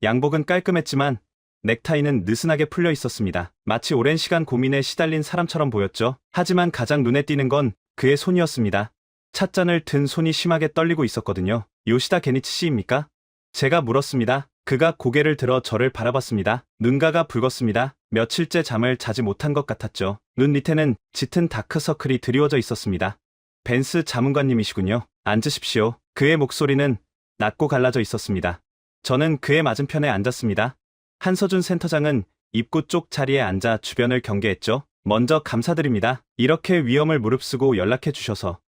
양복은 깔끔했지만 넥타이는 느슨하게 풀려 있었습니다. 마치 오랜 시간 고민에 시달린 사람처럼 보였죠. 하지만 가장 눈에 띄는 건 그의 손이었습니다. 찻잔을 든 손이 심하게 떨리고 있었거든요. 요시다 게니치 씨입니까? 제가 물었습니다. 그가 고개를 들어 저를 바라봤습니다. 눈가가 붉었습니다. 며칠째 잠을 자지 못한 것 같았죠. 눈 밑에는 짙은 다크서클이 드리워져 있었습니다. 벤스 자문관님이시군요. 앉으십시오. 그의 목소리는 낮고 갈라져 있었습니다. 저는 그의 맞은편에 앉았습니다. 한서준 센터장은 입구 쪽 자리에 앉아 주변을 경계했죠. 먼저 감사드립니다. 이렇게 위험을 무릅쓰고 연락해 주셔서.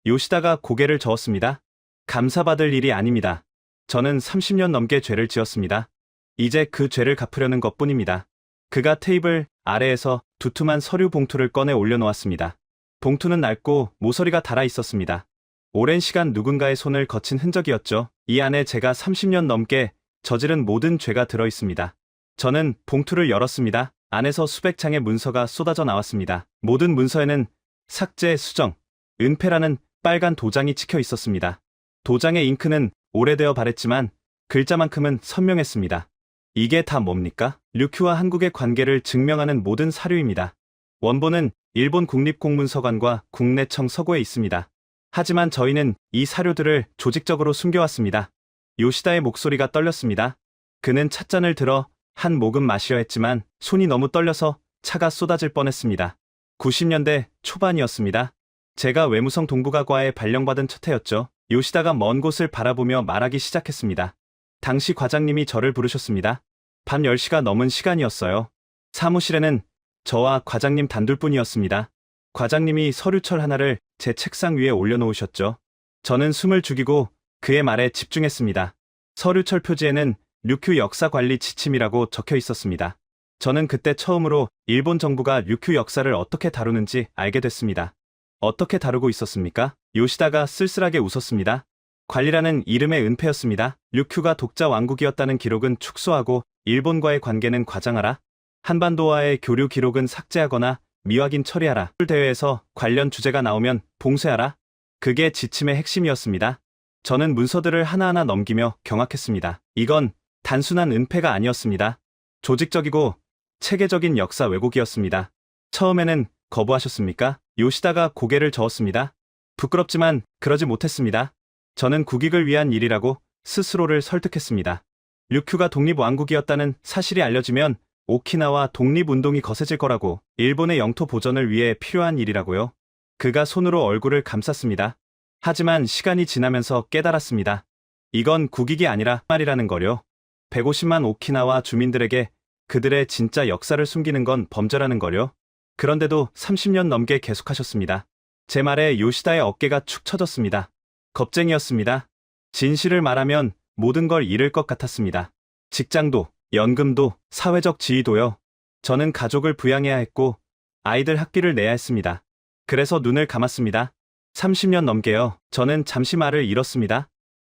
요시다가 고개를 저었습니다. 감사받을 일이 아닙니다. 저는 30년 넘게 죄를 지었습니다. 이제 그 죄를 갚으려는 것뿐입니다. 그가 테이블 아래에서 두툼한 서류 봉투를 꺼내 올려놓았습니다. 봉투는 낡고 모서리가 닳아 있었습니다. 오랜 시간 누군가의 손을 거친 흔적이었죠. 이 안에 제가 30년 넘게 저지른 모든 죄가 들어 있습니다. 저는 봉투를 열었습니다. 안에서 수백 장의 문서가 쏟아져 나왔습니다. 모든 문서에는 삭제, 수정, 은폐라는 빨간 도장이 찍혀 있었습니다. 도장의 잉크는 오래되어 바랬지만 글자만큼은 선명했습니다. 이게 다 뭡니까? 류큐와 한국의 관계를 증명하는 모든 사료입니다. 원본은 일본 국립공문서관과 국내청 서고에 있습니다. 하지만 저희는 이 사료들을 조직적으로 숨겨왔습니다. 요시다의 목소리가 떨렸습니다. 그는 찻잔을 들어 한 모금 마시려 했지만 손이 너무 떨려서 차가 쏟아질 뻔했습니다. 90년대 초반이었습니다. 제가 외무성 동북아과에 발령받은 첫 해였죠. 요시다가 먼 곳을 바라보며 말하기 시작했습니다. 당시 과장님이 저를 부르셨습니다. 밤 10시가 넘은 시간이었어요. 사무실에는 저와 과장님 단둘뿐이었습니다. 과장님이 서류철 하나를 제 책상 위에 올려놓으셨죠. 저는 숨을 죽이고 그의 말에 집중했습니다. 서류철 표지에는 류큐 역사관리 지침이라고 적혀 있었습니다. 저는 그때 처음으로 일본 정부가 류큐 역사를 어떻게 다루는지 알게 됐습니다. 어떻게 다루고 있었습니까? 요시다가 쓸쓸하게 웃었습니다. 관리라는 이름의 은폐였습니다. 류큐가 독자 왕국이었다는 기록은 축소하고 일본과의 관계는 과장하라. 한반도와의 교류 기록은 삭제하거나 미확인 처리하라. 대회에서 관련 주제가 나오면 봉쇄하라. 그게 지침의 핵심이었습니다. 저는 문서들을 하나하나 넘기며 경악했습니다. 이건 단순한 은폐가 아니었습니다. 조직적이고 체계적인 역사 왜곡이었습니다. 처음에는 거부하셨습니까? 요시다가 고개를 저었습니다. 부끄럽지만 그러지 못했습니다. 저는 국익을 위한 일이라고 스스로를 설득했습니다. 류큐가 독립왕국이었다는 사실이 알려지면 오키나와 독립운동이 거세질 거라고, 일본의 영토 보전을 위해 필요한 일이라고요. 그가 손으로 얼굴을 감쌌습니다. 하지만 시간이 지나면서 깨달았습니다. 이건 국익이 아니라 말이라는 거요. 150만 오키나와 주민들에게 그들의 진짜 역사를 숨기는 건 범죄라는 거요. 그런데도 30년 넘게 계속하셨습니다. 제 말에 요시다의 어깨가 축 처졌습니다. 겁쟁이였습니다. 진실을 말하면 모든 걸 잃을 것 같았습니다. 직장도, 연금도, 사회적 지위도요. 저는 가족을 부양해야 했고 아이들 학비를 내야 했습니다. 그래서 눈을 감았습니다. 30년 넘게요. 저는 잠시 말을 잃었습니다.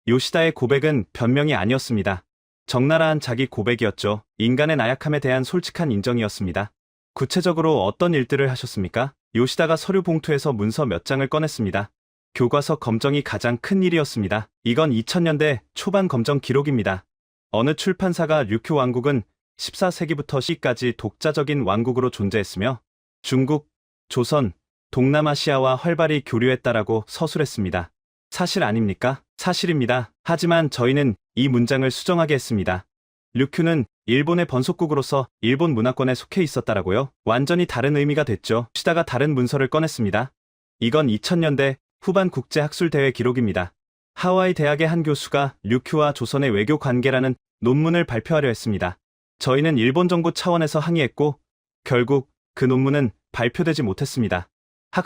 요시다의 고백은 변명이 아니었습니다. 적나라한 자기 고백이었죠. 인간의 나약함에 대한 솔직한 인정이었습니다. 구체적으로 어떤 일들을 하셨습니까? 요시다가 서류 봉투에서 문서 몇 장을 꺼냈습니다. 교과서 검정이 가장 큰 일이었습니다. 이건 2000년대 초반 검정 기록입니다. 어느 출판사가 류큐 왕국은 14세기부터 시까지 독자적인 왕국으로 존재했으며 중국, 조선, 동남아시아와 활발히 교류했다라고 서술했습니다. 사실 아닙니까? 사실입니다. 하지만 저희는 이 문장을 수정하게 했습니다. 류큐는 일본의 번속국으로서 일본 문화권에 속해 있었다라고요? 완전히 다른 의미가 됐죠. 시다가 다른 문서를 꺼냈습니다. 이건 2000년대 후반 국제학술대회 기록입니다. 하와이 대학의 한 교수가 류큐와 조선의 외교 관계라는 논문을 발표하려 했습니다. 저희는 일본 정부 차원에서 항의했고 결국 그 논문은 발표되지 못했습니다.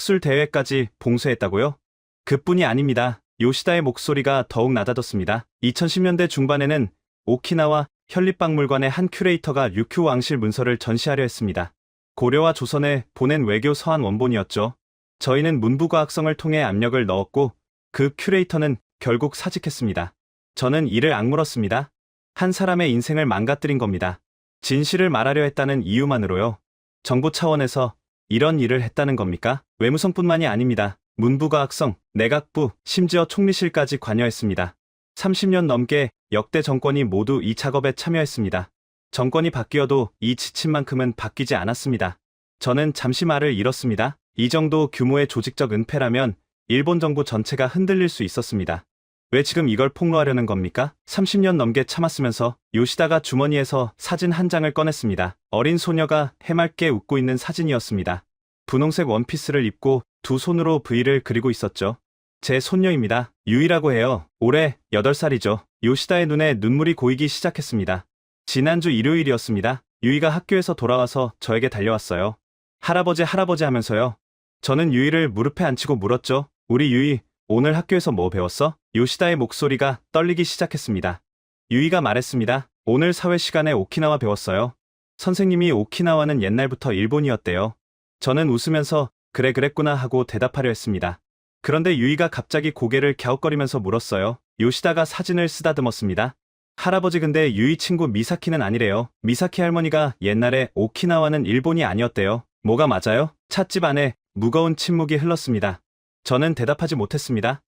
학술대회까지 봉쇄했다고요? 그뿐이 아닙니다. 요시다의 목소리가 더욱 낮아졌습니다. 2010년대 중반에는 오키나와 현립박물관의 한 큐레이터가 류큐 왕실 문서를 전시하려 했습니다. 고려와 조선에 보낸 외교 서한 원본이었죠. 저희는 문부과학성을 통해 압력을 넣었고 그 큐레이터는 결국 사직했습니다. 저는 이를 악물었습니다. 한 사람의 인생을 망가뜨린 겁니다. 진실을 말하려 했다는 이유만으로요. 정부 차원에서 이런 일을 했다는 겁니까? 외무성뿐만이 아닙니다. 문부과학성, 내각부, 심지어 총리실까지 관여했습니다. 30년 넘게 역대 정권이 모두 이 작업에 참여했습니다. 정권이 바뀌어도 이 지침만큼은 바뀌지 않았습니다. 저는 잠시 말을 잃었습니다. 이 정도 규모의 조직적 은폐라면 일본 정부 전체가 흔들릴 수 있었습니다. 왜 지금 이걸 폭로하려는 겁니까? 30년 넘게 참았으면서 요시다가 주머니에서 사진 한 장을 꺼냈습니다. 어린 소녀가 해맑게 웃고 있는 사진이었습니다. 분홍색 원피스를 입고 두 손으로 V를 그리고 있었죠. 제 손녀입니다. 유이라고 해요. 올해 8살이죠. 요시다의 눈에 눈물이 고이기 시작했습니다. 지난주 일요일이었습니다. 유이가 학교에서 돌아와서 저에게 달려왔어요. 할아버지 하면서요. 저는 유이를 무릎에 앉히고 물었죠. 우리 유이, 오늘 학교에서 뭐 배웠어? 요시다의 목소리가 떨리기 시작했습니다. 유이가 말했습니다. 오늘 사회 시간에 오키나와 배웠어요. 선생님이 오키나와는 옛날부터 일본이었대요. 저는 웃으면서 그래 그랬구나 하고 대답하려 했습니다. 그런데 유이가 갑자기 고개를 갸웃거리면서 물었어요. 요시다가 사진을 쓰다듬었습니다. 할아버지 근데 유이 친구 미사키는 아니래요. 미사키 할머니가 옛날에 오키나와는 일본이 아니었대요. 뭐가 맞아요? 찻집 안에 무거운 침묵이 흘렀습니다. 저는 대답하지 못했습니다.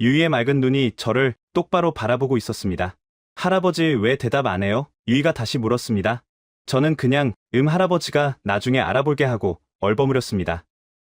유이의 맑은 눈이 저를 똑바로 바라보고 있었습니다. 할아버지 왜 대답 안 해요? 유이가 다시 물었습니다. 저는 그냥 할아버지가 나중에 알아볼게 하고 얼버무렸습니다.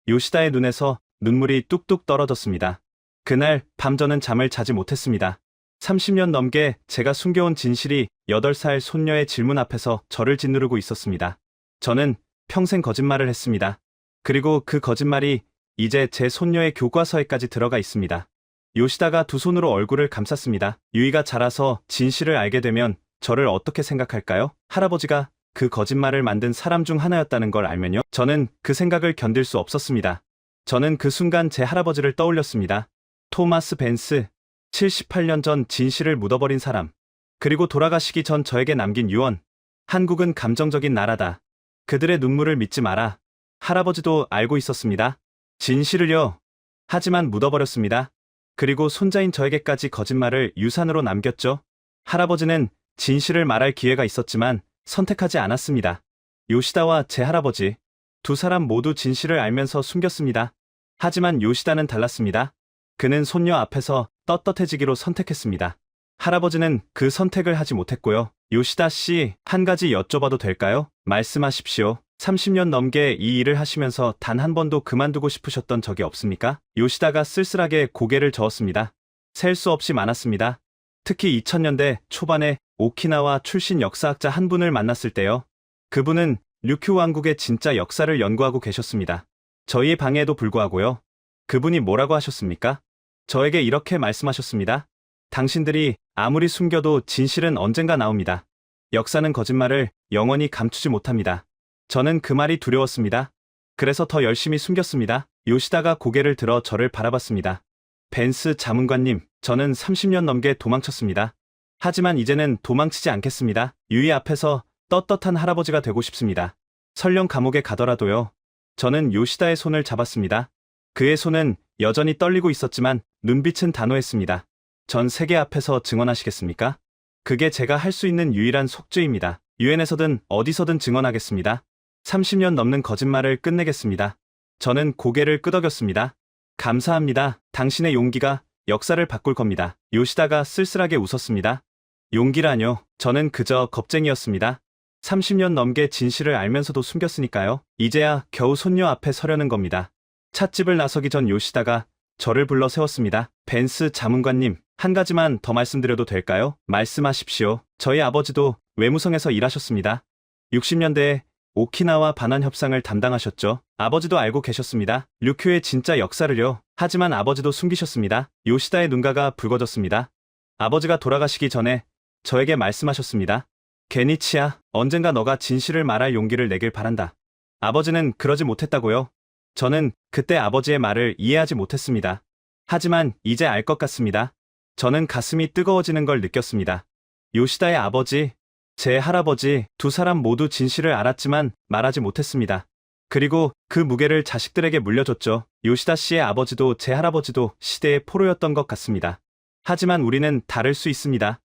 요시다의 눈에서 눈물이 뚝뚝 떨어졌습니다. 그날 밤 저는 잠을 자지 못했습니다. 30년 넘게 제가 숨겨온 진실이 8살 손녀의 질문 앞에서 저를 짓누르고 있었습니다. 저는 평생 거짓말을 했습니다. 그리고 그 거짓말이 이제 제 손녀의 교과서에까지 들어가 있습니다. 요시다가 두 손으로 얼굴을 감쌌습니다. 유이가 자라서 진실을 알게 되면 저를 어떻게 생각할까요? 할아버지가 그 거짓말을 만든 사람 중 하나였다는 걸 알면요. 저는 그 생각을 견딜 수 없었습니다. 저는 그 순간 제 할아버지를 떠올렸습니다. 토마스 벤스, 78년 전 진실을 묻어버린 사람. 그리고 돌아가시기 전 저에게 남긴 유언. 한국은 감정적인 나라다. 그들의 눈물을 믿지 마라. 할아버지도 알고 있었습니다. 진실을요. 하지만 묻어버렸습니다. 그리고 손자인 저에게까지 거짓말을 유산으로 남겼죠. 할아버지는 진실을 말할 기회가 있었지만 선택하지 않았습니다. 요시다와 제 할아버지, 두 사람 모두 진실을 알면서 숨겼습니다. 하지만 요시다는 달랐습니다. 그는 손녀 앞에서 떳떳해지기로 선택했습니다. 할아버지는 그 선택을 하지 못했고요. 요시다 씨, 한 가지 여쭤봐도 될까요? 말씀하십시오. 30년 넘게 이 일을 하시면서 단 한 번도 그만두고 싶으셨던 적이 없습니까? 요시다가 쓸쓸하게 고개를 저었습니다. 셀 수 없이 많았습니다. 특히 2000년대 초반에 오키나와 출신 역사학자 한 분을 만났을 때요. 그분은 류큐 왕국의 진짜 역사를 연구하고 계셨습니다. 저희의 방해에도 불구하고요. 그분이 뭐라고 하셨습니까? 저에게 이렇게 말씀하셨습니다. 당신들이 아무리 숨겨도 진실은 언젠가 나옵니다. 역사는 거짓말을 영원히 감추지 못합니다. 저는 그 말이 두려웠습니다. 그래서 더 열심히 숨겼습니다. 요시다가 고개를 들어 저를 바라봤습니다. 벤스 자문관님, 저는 30년 넘게 도망쳤습니다. 하지만 이제는 도망치지 않겠습니다. 유이 앞에서 떳떳한 할아버지가 되고 싶습니다. 설령 감옥에 가더라도요. 저는 요시다의 손을 잡았습니다. 그의 손은 여전히 떨리고 있었지만 눈빛은 단호했습니다. 전 세계 앞에서 증언하시겠습니까? 그게 제가 할 수 있는 유일한 속죄입니다. 유엔에서든 어디서든 증언하겠습니다. 30년 넘는 거짓말을 끝내겠습니다. 저는 고개를 끄덕였습니다. 감사합니다. 당신의 용기가 역사를 바꿀 겁니다. 요시다가 쓸쓸하게 웃었습니다. 용기라뇨. 저는 그저 겁쟁이였습니다. 30년 넘게 진실을 알면서도 숨겼으니까요. 이제야 겨우 손녀 앞에 서려는 겁니다. 찻집을 나서기 전 요시다가 저를 불러 세웠습니다. 벤스 자문관님, 한 가지만 더 말씀드려도 될까요? 말씀하십시오. 저희 아버지도 외무성에서 일하셨습니다. 60년대에 오키나와 반환 협상을 담당하셨죠. 아버지도 알고 계셨습니다. 류큐의 진짜 역사를요. 하지만 아버지도 숨기셨습니다. 요시다의 눈가가 붉어졌습니다. 아버지가 돌아가시기 전에 저에게 말씀하셨습니다. 게니치야, 언젠가 너가 진실을 말할 용기를 내길 바란다. 아버지는 그러지 못했다고요. 저는 그때 아버지의 말을 이해하지 못했습니다. 하지만 이제 알 것 같습니다. 저는 가슴이 뜨거워지는 걸 느꼈습니다. 요시다의 아버지, 제 할아버지, 두 사람 모두 진실을 알았지만 말하지 못했습니다. 그리고 그 무게를 자식들에게 물려줬죠. 요시다 씨의 아버지도 제 할아버지도 시대의 포로였던 것 같습니다. 하지만 우리는 다를 수 있습니다.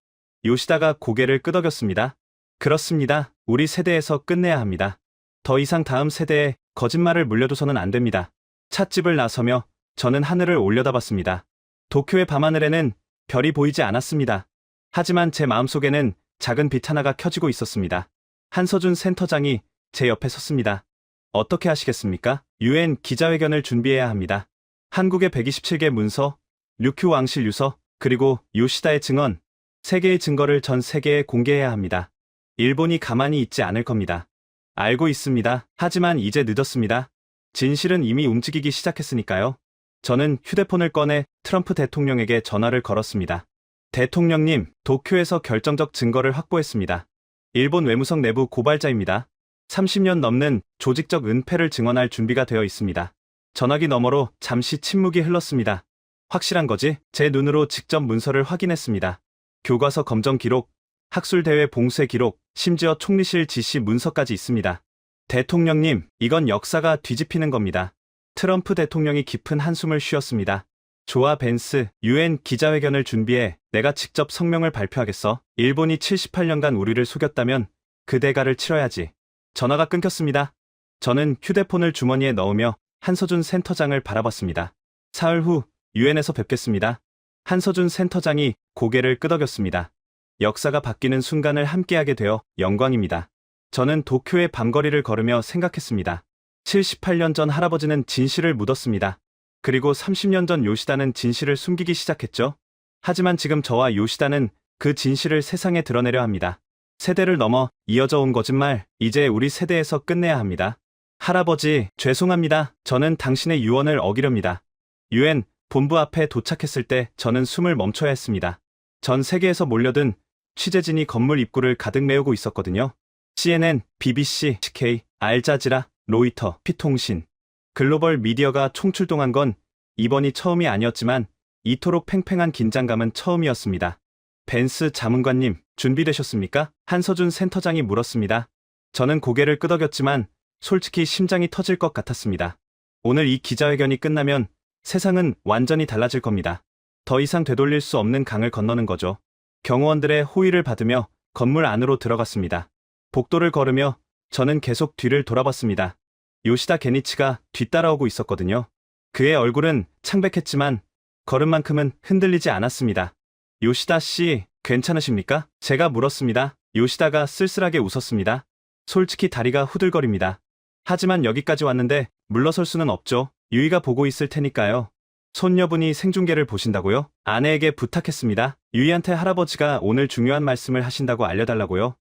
요시다가 고개를 끄덕였습니다. 그렇습니다. 우리 세대에서 끝내야 합니다. 더 이상 다음 세대에 거짓말을 물려둬서는 안 됩니다. 찻집을 나서며 저는 하늘을 올려다봤습니다. 도쿄의 밤하늘에는 별이 보이지 않았습니다. 하지만 제 마음속에는 작은 빛 하나가 켜지고 있었습니다. 한서준 센터장이 제 옆에 섰습니다. 어떻게 하시겠습니까? 유엔 기자회견을 준비해야 합니다. 한국의 127개 문서, 류큐 왕실 유서, 그리고 요시다의 증언, 3개의 증거를 전 세계에 공개해야 합니다. 일본이 가만히 있지 않을 겁니다. 알고 있습니다. 하지만 이제 늦었습니다. 진실은 이미 움직이기 시작했으니까요. 저는 휴대폰을 꺼내 트럼프 대통령에게 전화를 걸었습니다. 대통령님, 도쿄에서 결정적 증거를 확보했습니다. 일본 외무성 내부 고발자입니다. 30년 넘는 조직적 은폐를 증언할 준비가 되어 있습니다. 전화기 너머로 잠시 침묵이 흘렀습니다. 확실한 거지? 제 눈으로 직접 문서를 확인했습니다. 교과서 검정 기록, 학술대회 봉쇄 기록, 심지어 총리실 지시 문서까지 있습니다. 대통령님, 이건 역사가 뒤집히는 겁니다. 트럼프 대통령이 깊은 한숨을 쉬었습니다. 좋아 벤스, 유엔 기자회견을 준비해. 내가 직접 성명을 발표하겠어. 일본이 78년간 우리를 속였다면 그 대가를 치러야지. 전화가 끊겼습니다. 저는 휴대폰을 주머니에 넣으며 한서준 센터장을 바라봤습니다. 사흘 후 유엔에서 뵙겠습니다. 한서준 센터장이 고개를 끄덕였습니다. 역사가 바뀌는 순간을 함께하게 되어 영광입니다. 저는 도쿄의 밤거리를 걸으며 생각했습니다. 78년 전 할아버지는 진실을 묻었습니다. 그리고 30년 전 요시다는 진실을 숨기기 시작했죠. 하지만 지금 저와 요시다는 그 진실을 세상에 드러내려 합니다. 세대를 넘어 이어져 온 거짓말, 이제 우리 세대에서 끝내야 합니다. 할아버지, 죄송합니다. 저는 당신의 유언을 어기렵니다. 유엔 본부 앞에 도착했을 때 저는 숨을 멈춰야 했습니다. 전 세계에서 몰려든 취재진이 건물 입구를 가득 메우고 있었거든요. CNN, BBC, CK, 알자지라, 로이터, 피통신, 글로벌 미디어가 총출동한 건 이번이 처음이 아니었지만 이토록 팽팽한 긴장감은 처음이었습니다. 벤스 자문관님, 준비되셨습니까? 한서준 센터장이 물었습니다. 저는 고개를 끄덕였지만 솔직히 심장이 터질 것 같았습니다. 오늘 이 기자회견이 끝나면 세상은 완전히 달라질 겁니다. 더 이상 되돌릴 수 없는 강을 건너는 거죠. 경호원들의 호의를 받으며 건물 안으로 들어갔습니다. 복도를 걸으며 저는 계속 뒤를 돌아봤습니다. 요시다 게니치가 뒤따라오고 있었거든요. 그의 얼굴은 창백했지만 걸음만큼은 흔들리지 않았습니다. 요시다 씨, 괜찮으십니까? 제가 물었습니다. 요시다가 쓸쓸하게 웃었습니다. 솔직히 다리가 후들거립니다. 하지만 여기까지 왔는데 물러설 수는 없죠. 유이가 보고 있을 테니까요. 손녀분이 생중계를 보신다고요? 아내에게 부탁했습니다. 유이한테 할아버지가 오늘 중요한 말씀을 하신다고 알려달라고요.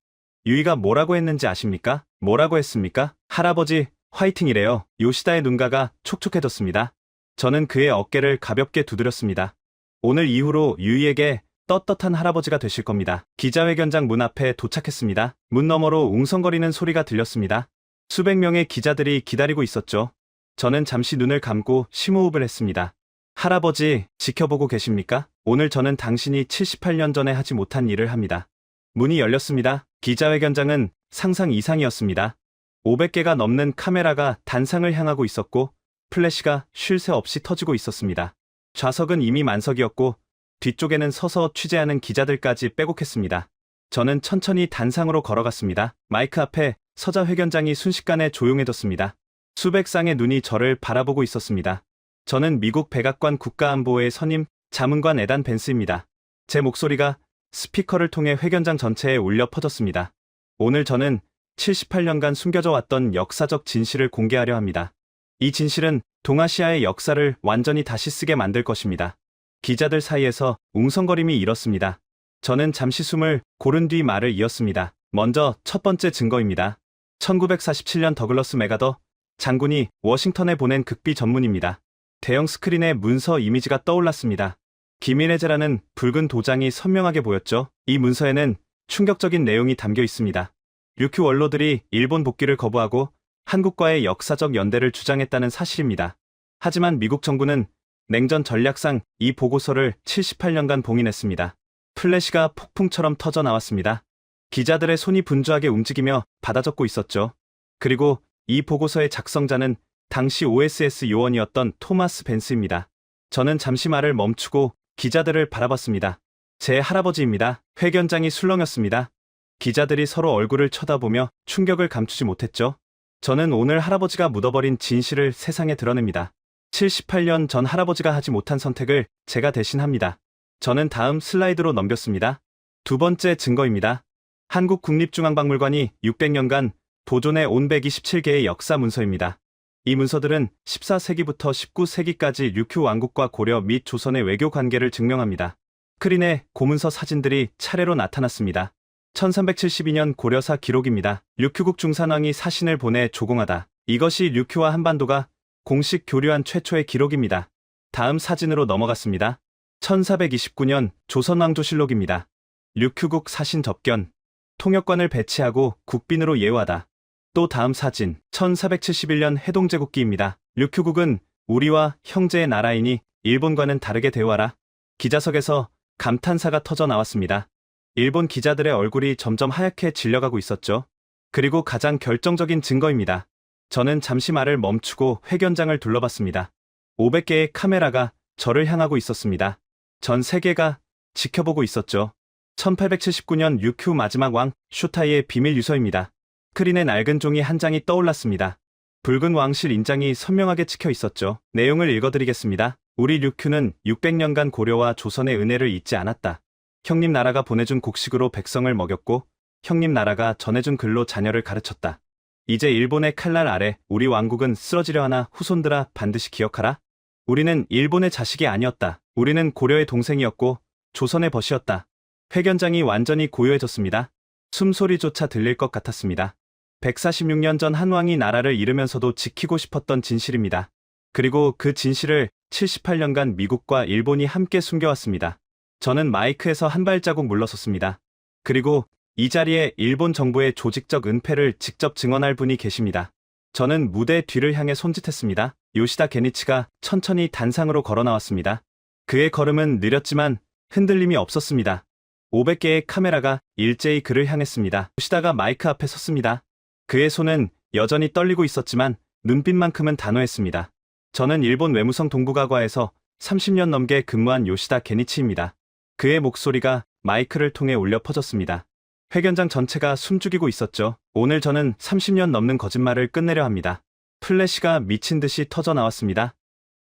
유이가 뭐라고 했는지 아십니까? 뭐라고 했습니까? 할아버지, 화이팅이래요. 요시다의 눈가가 촉촉해졌습니다. 저는 그의 어깨를 가볍게 두드렸습니다. 오늘 이후로 유이에게 떳떳한 할아버지가 되실 겁니다. 기자회견장 문 앞에 도착했습니다. 문 너머로 웅성거리는 소리가 들렸습니다. 수백 명의 기자들이 기다리고 있었죠. 저는 잠시 눈을 감고 심호흡을 했습니다. 할아버지, 지켜보고 계십니까? 오늘 저는 당신이 78년 전에 하지 못한 일을 합니다. 문이 열렸습니다. 기자회견장은 상상 이상이었습니다. 500개가 넘는 카메라가 단상을 향하고 있었고 플래시가 쉴 새 없이 터지고 있었습니다. 좌석은 이미 만석이었고 뒤쪽에는 서서 취재하는 기자들까지 빼곡했습니다. 저는 천천히 단상으로 걸어갔습니다. 마이크 앞에 서자 회견장이 순식간에 조용해졌습니다. 수백 쌍의 눈이 저를 바라보고 있었습니다. 저는 미국 백악관 국가안보의 선임 자문관 에단 벤스입니다. 제 목소리가 스피커를 통해 회견장 전체에 울려 퍼졌습니다. 오늘 저는 78년간 숨겨져 왔던 역사적 진실을 공개하려 합니다. 이 진실은 동아시아의 역사를 완전히 다시 쓰게 만들 것입니다. 기자들 사이에서 웅성거림이 일었습니다. 저는 잠시 숨을 고른 뒤 말을 이었습니다. 먼저 첫 번째 증거입니다. 1947년 더글러스 맥아더 장군이 워싱턴에 보낸 극비 전문입니다. 대형 스크린에 문서 이미지가 떠올랐습니다. 기밀해제라는 붉은 도장이 선명하게 보였죠. 이 문서에는 충격적인 내용이 담겨 있습니다. 류큐 원로들이 일본 복귀를 거부하고 한국과의 역사적 연대를 주장했다는 사실입니다. 하지만 미국 정부는 냉전 전략상 이 보고서를 78년간 봉인했습니다. 플래시가 폭풍처럼 터져 나왔습니다. 기자들의 손이 분주하게 움직이며 받아 적고 있었죠. 그리고 이 보고서의 작성자는 당시 OSS 요원이었던 토마스 벤스입니다. 저는 잠시 말을 멈추고 기자들을 바라봤습니다. 제 할아버지입니다. 회견장이 술렁였습니다. 기자들이 서로 얼굴을 쳐다보며 충격을 감추지 못했죠. 저는 오늘 할아버지가 묻어버린 진실을 세상에 드러냅니다. 78년 전 할아버지가 하지 못한 선택을 제가 대신합니다. 저는 다음 슬라이드로 넘겼습니다. 두 번째 증거입니다. 한국 국립중앙박물관이 600년간 보존해 온 127개의 역사 문서입니다. 이 문서들은 14세기부터 19세기까지 류큐 왕국과 고려 및 조선의 외교 관계를 증명합니다. 스크린에 고문서 사진들이 차례로 나타났습니다. 1372년 고려사 기록입니다. 류큐국 중산왕이 사신을 보내 조공하다. 이것이 류큐와 한반도가 공식 교류한 최초의 기록입니다. 다음 사진으로 넘어갔습니다. 1429년 조선왕조실록입니다. 류큐국 사신 접견. 통역관을 배치하고 국빈으로 예우하다. 또 다음 사진, 1471년 해동제국기입니다. 류큐국은 우리와 형제의 나라이니 일본과는 다르게 대우하라. 기자석에서 감탄사가 터져 나왔습니다. 일본 기자들의 얼굴이 점점 하얗게 질려가고 있었죠. 그리고 가장 결정적인 증거입니다. 저는 잠시 말을 멈추고 회견장을 둘러봤습니다. 500개의 카메라가 저를 향하고 있었습니다. 전 세계가 지켜보고 있었죠. 1879년 류큐 마지막 왕 슈타이의 비밀 유서입니다. 스크린에 낡은 종이 한 장이 떠올랐습니다. 붉은 왕실 인장이 선명하게 찍혀 있었죠. 내용을 읽어드리겠습니다. 우리 류큐는 600년간 고려와 조선의 은혜를 잊지 않았다. 형님 나라가 보내준 곡식으로 백성을 먹였고 형님 나라가 전해준 글로 자녀를 가르쳤다. 이제 일본의 칼날 아래 우리 왕국은 쓰러지려 하나 후손들아 반드시 기억하라. 우리는 일본의 자식이 아니었다. 우리는 고려의 동생이었고 조선의 벗이었다. 회견장이 완전히 고요해졌습니다. 숨소리조차 들릴 것 같았습니다. 146년 전 한왕이 나라를 잃으면서도 지키고 싶었던 진실입니다. 그리고 그 진실을 78년간 미국과 일본이 함께 숨겨왔습니다. 저는 마이크에서 한 발자국 물러섰습니다. 그리고 이 자리에 일본 정부의 조직적 은폐를 직접 증언할 분이 계십니다. 저는 무대 뒤를 향해 손짓했습니다. 요시다 게니치가 천천히 단상으로 걸어 나왔습니다. 그의 걸음은 느렸지만 흔들림이 없었습니다. 500개의 카메라가 일제히 그를 향했습니다. 요시다가 마이크 앞에 섰습니다. 그의 손은 여전히 떨리고 있었지만 눈빛만큼은 단호했습니다. 저는 일본 외무성 동북아과에서 30년 넘게 근무한 요시다 게니치입니다. 그의 목소리가 마이크를 통해 울려 퍼졌습니다. 회견장 전체가 숨죽이고 있었죠. 오늘 저는 30년 넘는 거짓말을 끝내려 합니다. 플래시가 미친 듯이 터져 나왔습니다.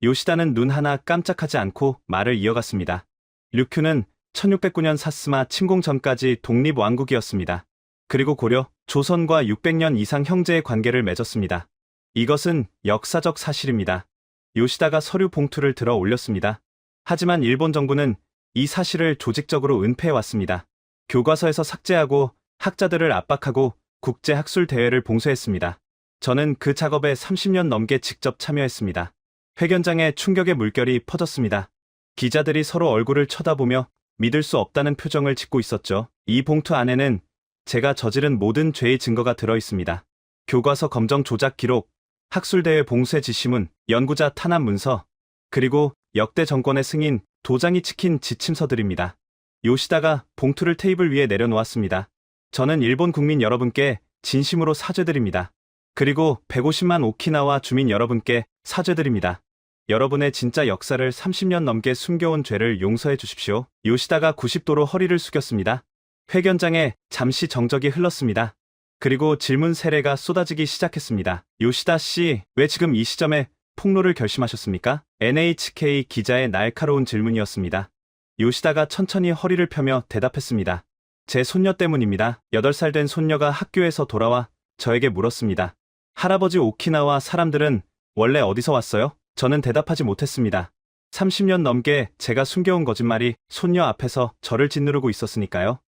요시다는 눈 하나 깜짝하지 않고 말을 이어갔습니다. 류큐는 1609년 사스마 침공 전까지 독립왕국이었습니다. 그리고 고려, 조선과 600년 이상 형제의 관계를 맺었습니다. 이것은 역사적 사실입니다. 요시다가 서류 봉투를 들어 올렸습니다. 하지만 일본 정부는 이 사실을 조직적으로 은폐해왔습니다. 교과서에서 삭제하고 학자들을 압박하고 국제학술대회를 봉쇄했습니다. 저는 그 작업에 30년 넘게 직접 참여했습니다. 회견장에 충격의 물결이 퍼졌습니다. 기자들이 서로 얼굴을 쳐다보며 믿을 수 없다는 표정을 짓고 있었죠. 이 봉투 안에는 제가 저지른 모든 죄의 증거가 들어있습니다. 교과서 검정 조작 기록, 학술대회 봉쇄 지시문, 연구자 탄압 문서, 그리고 역대 정권의 승인, 도장이 찍힌 지침서들입니다. 요시다가 봉투를 테이블 위에 내려놓았습니다. 저는 일본 국민 여러분께 진심으로 사죄드립니다. 그리고 150만 오키나와 주민 여러분께 사죄드립니다. 여러분의 진짜 역사를 30년 넘게 숨겨온 죄를 용서해 주십시오. 요시다가 90도로 허리를 숙였습니다. 회견장에 잠시 정적이 흘렀습니다. 그리고 질문 세례가 쏟아지기 시작했습니다. 요시다 씨, 왜 지금 이 시점에 폭로를 결심하셨습니까? NHK 기자의 날카로운 질문이었습니다. 요시다가 천천히 허리를 펴며 대답했습니다. 제 손녀 때문입니다. 8살 된 손녀가 학교에서 돌아와 저에게 물었습니다. 할아버지 오키나와 사람들은 원래 어디서 왔어요? 저는 대답하지 못했습니다. 30년 넘게 제가 숨겨온 거짓말이 손녀 앞에서 저를 짓누르고 있었으니까요.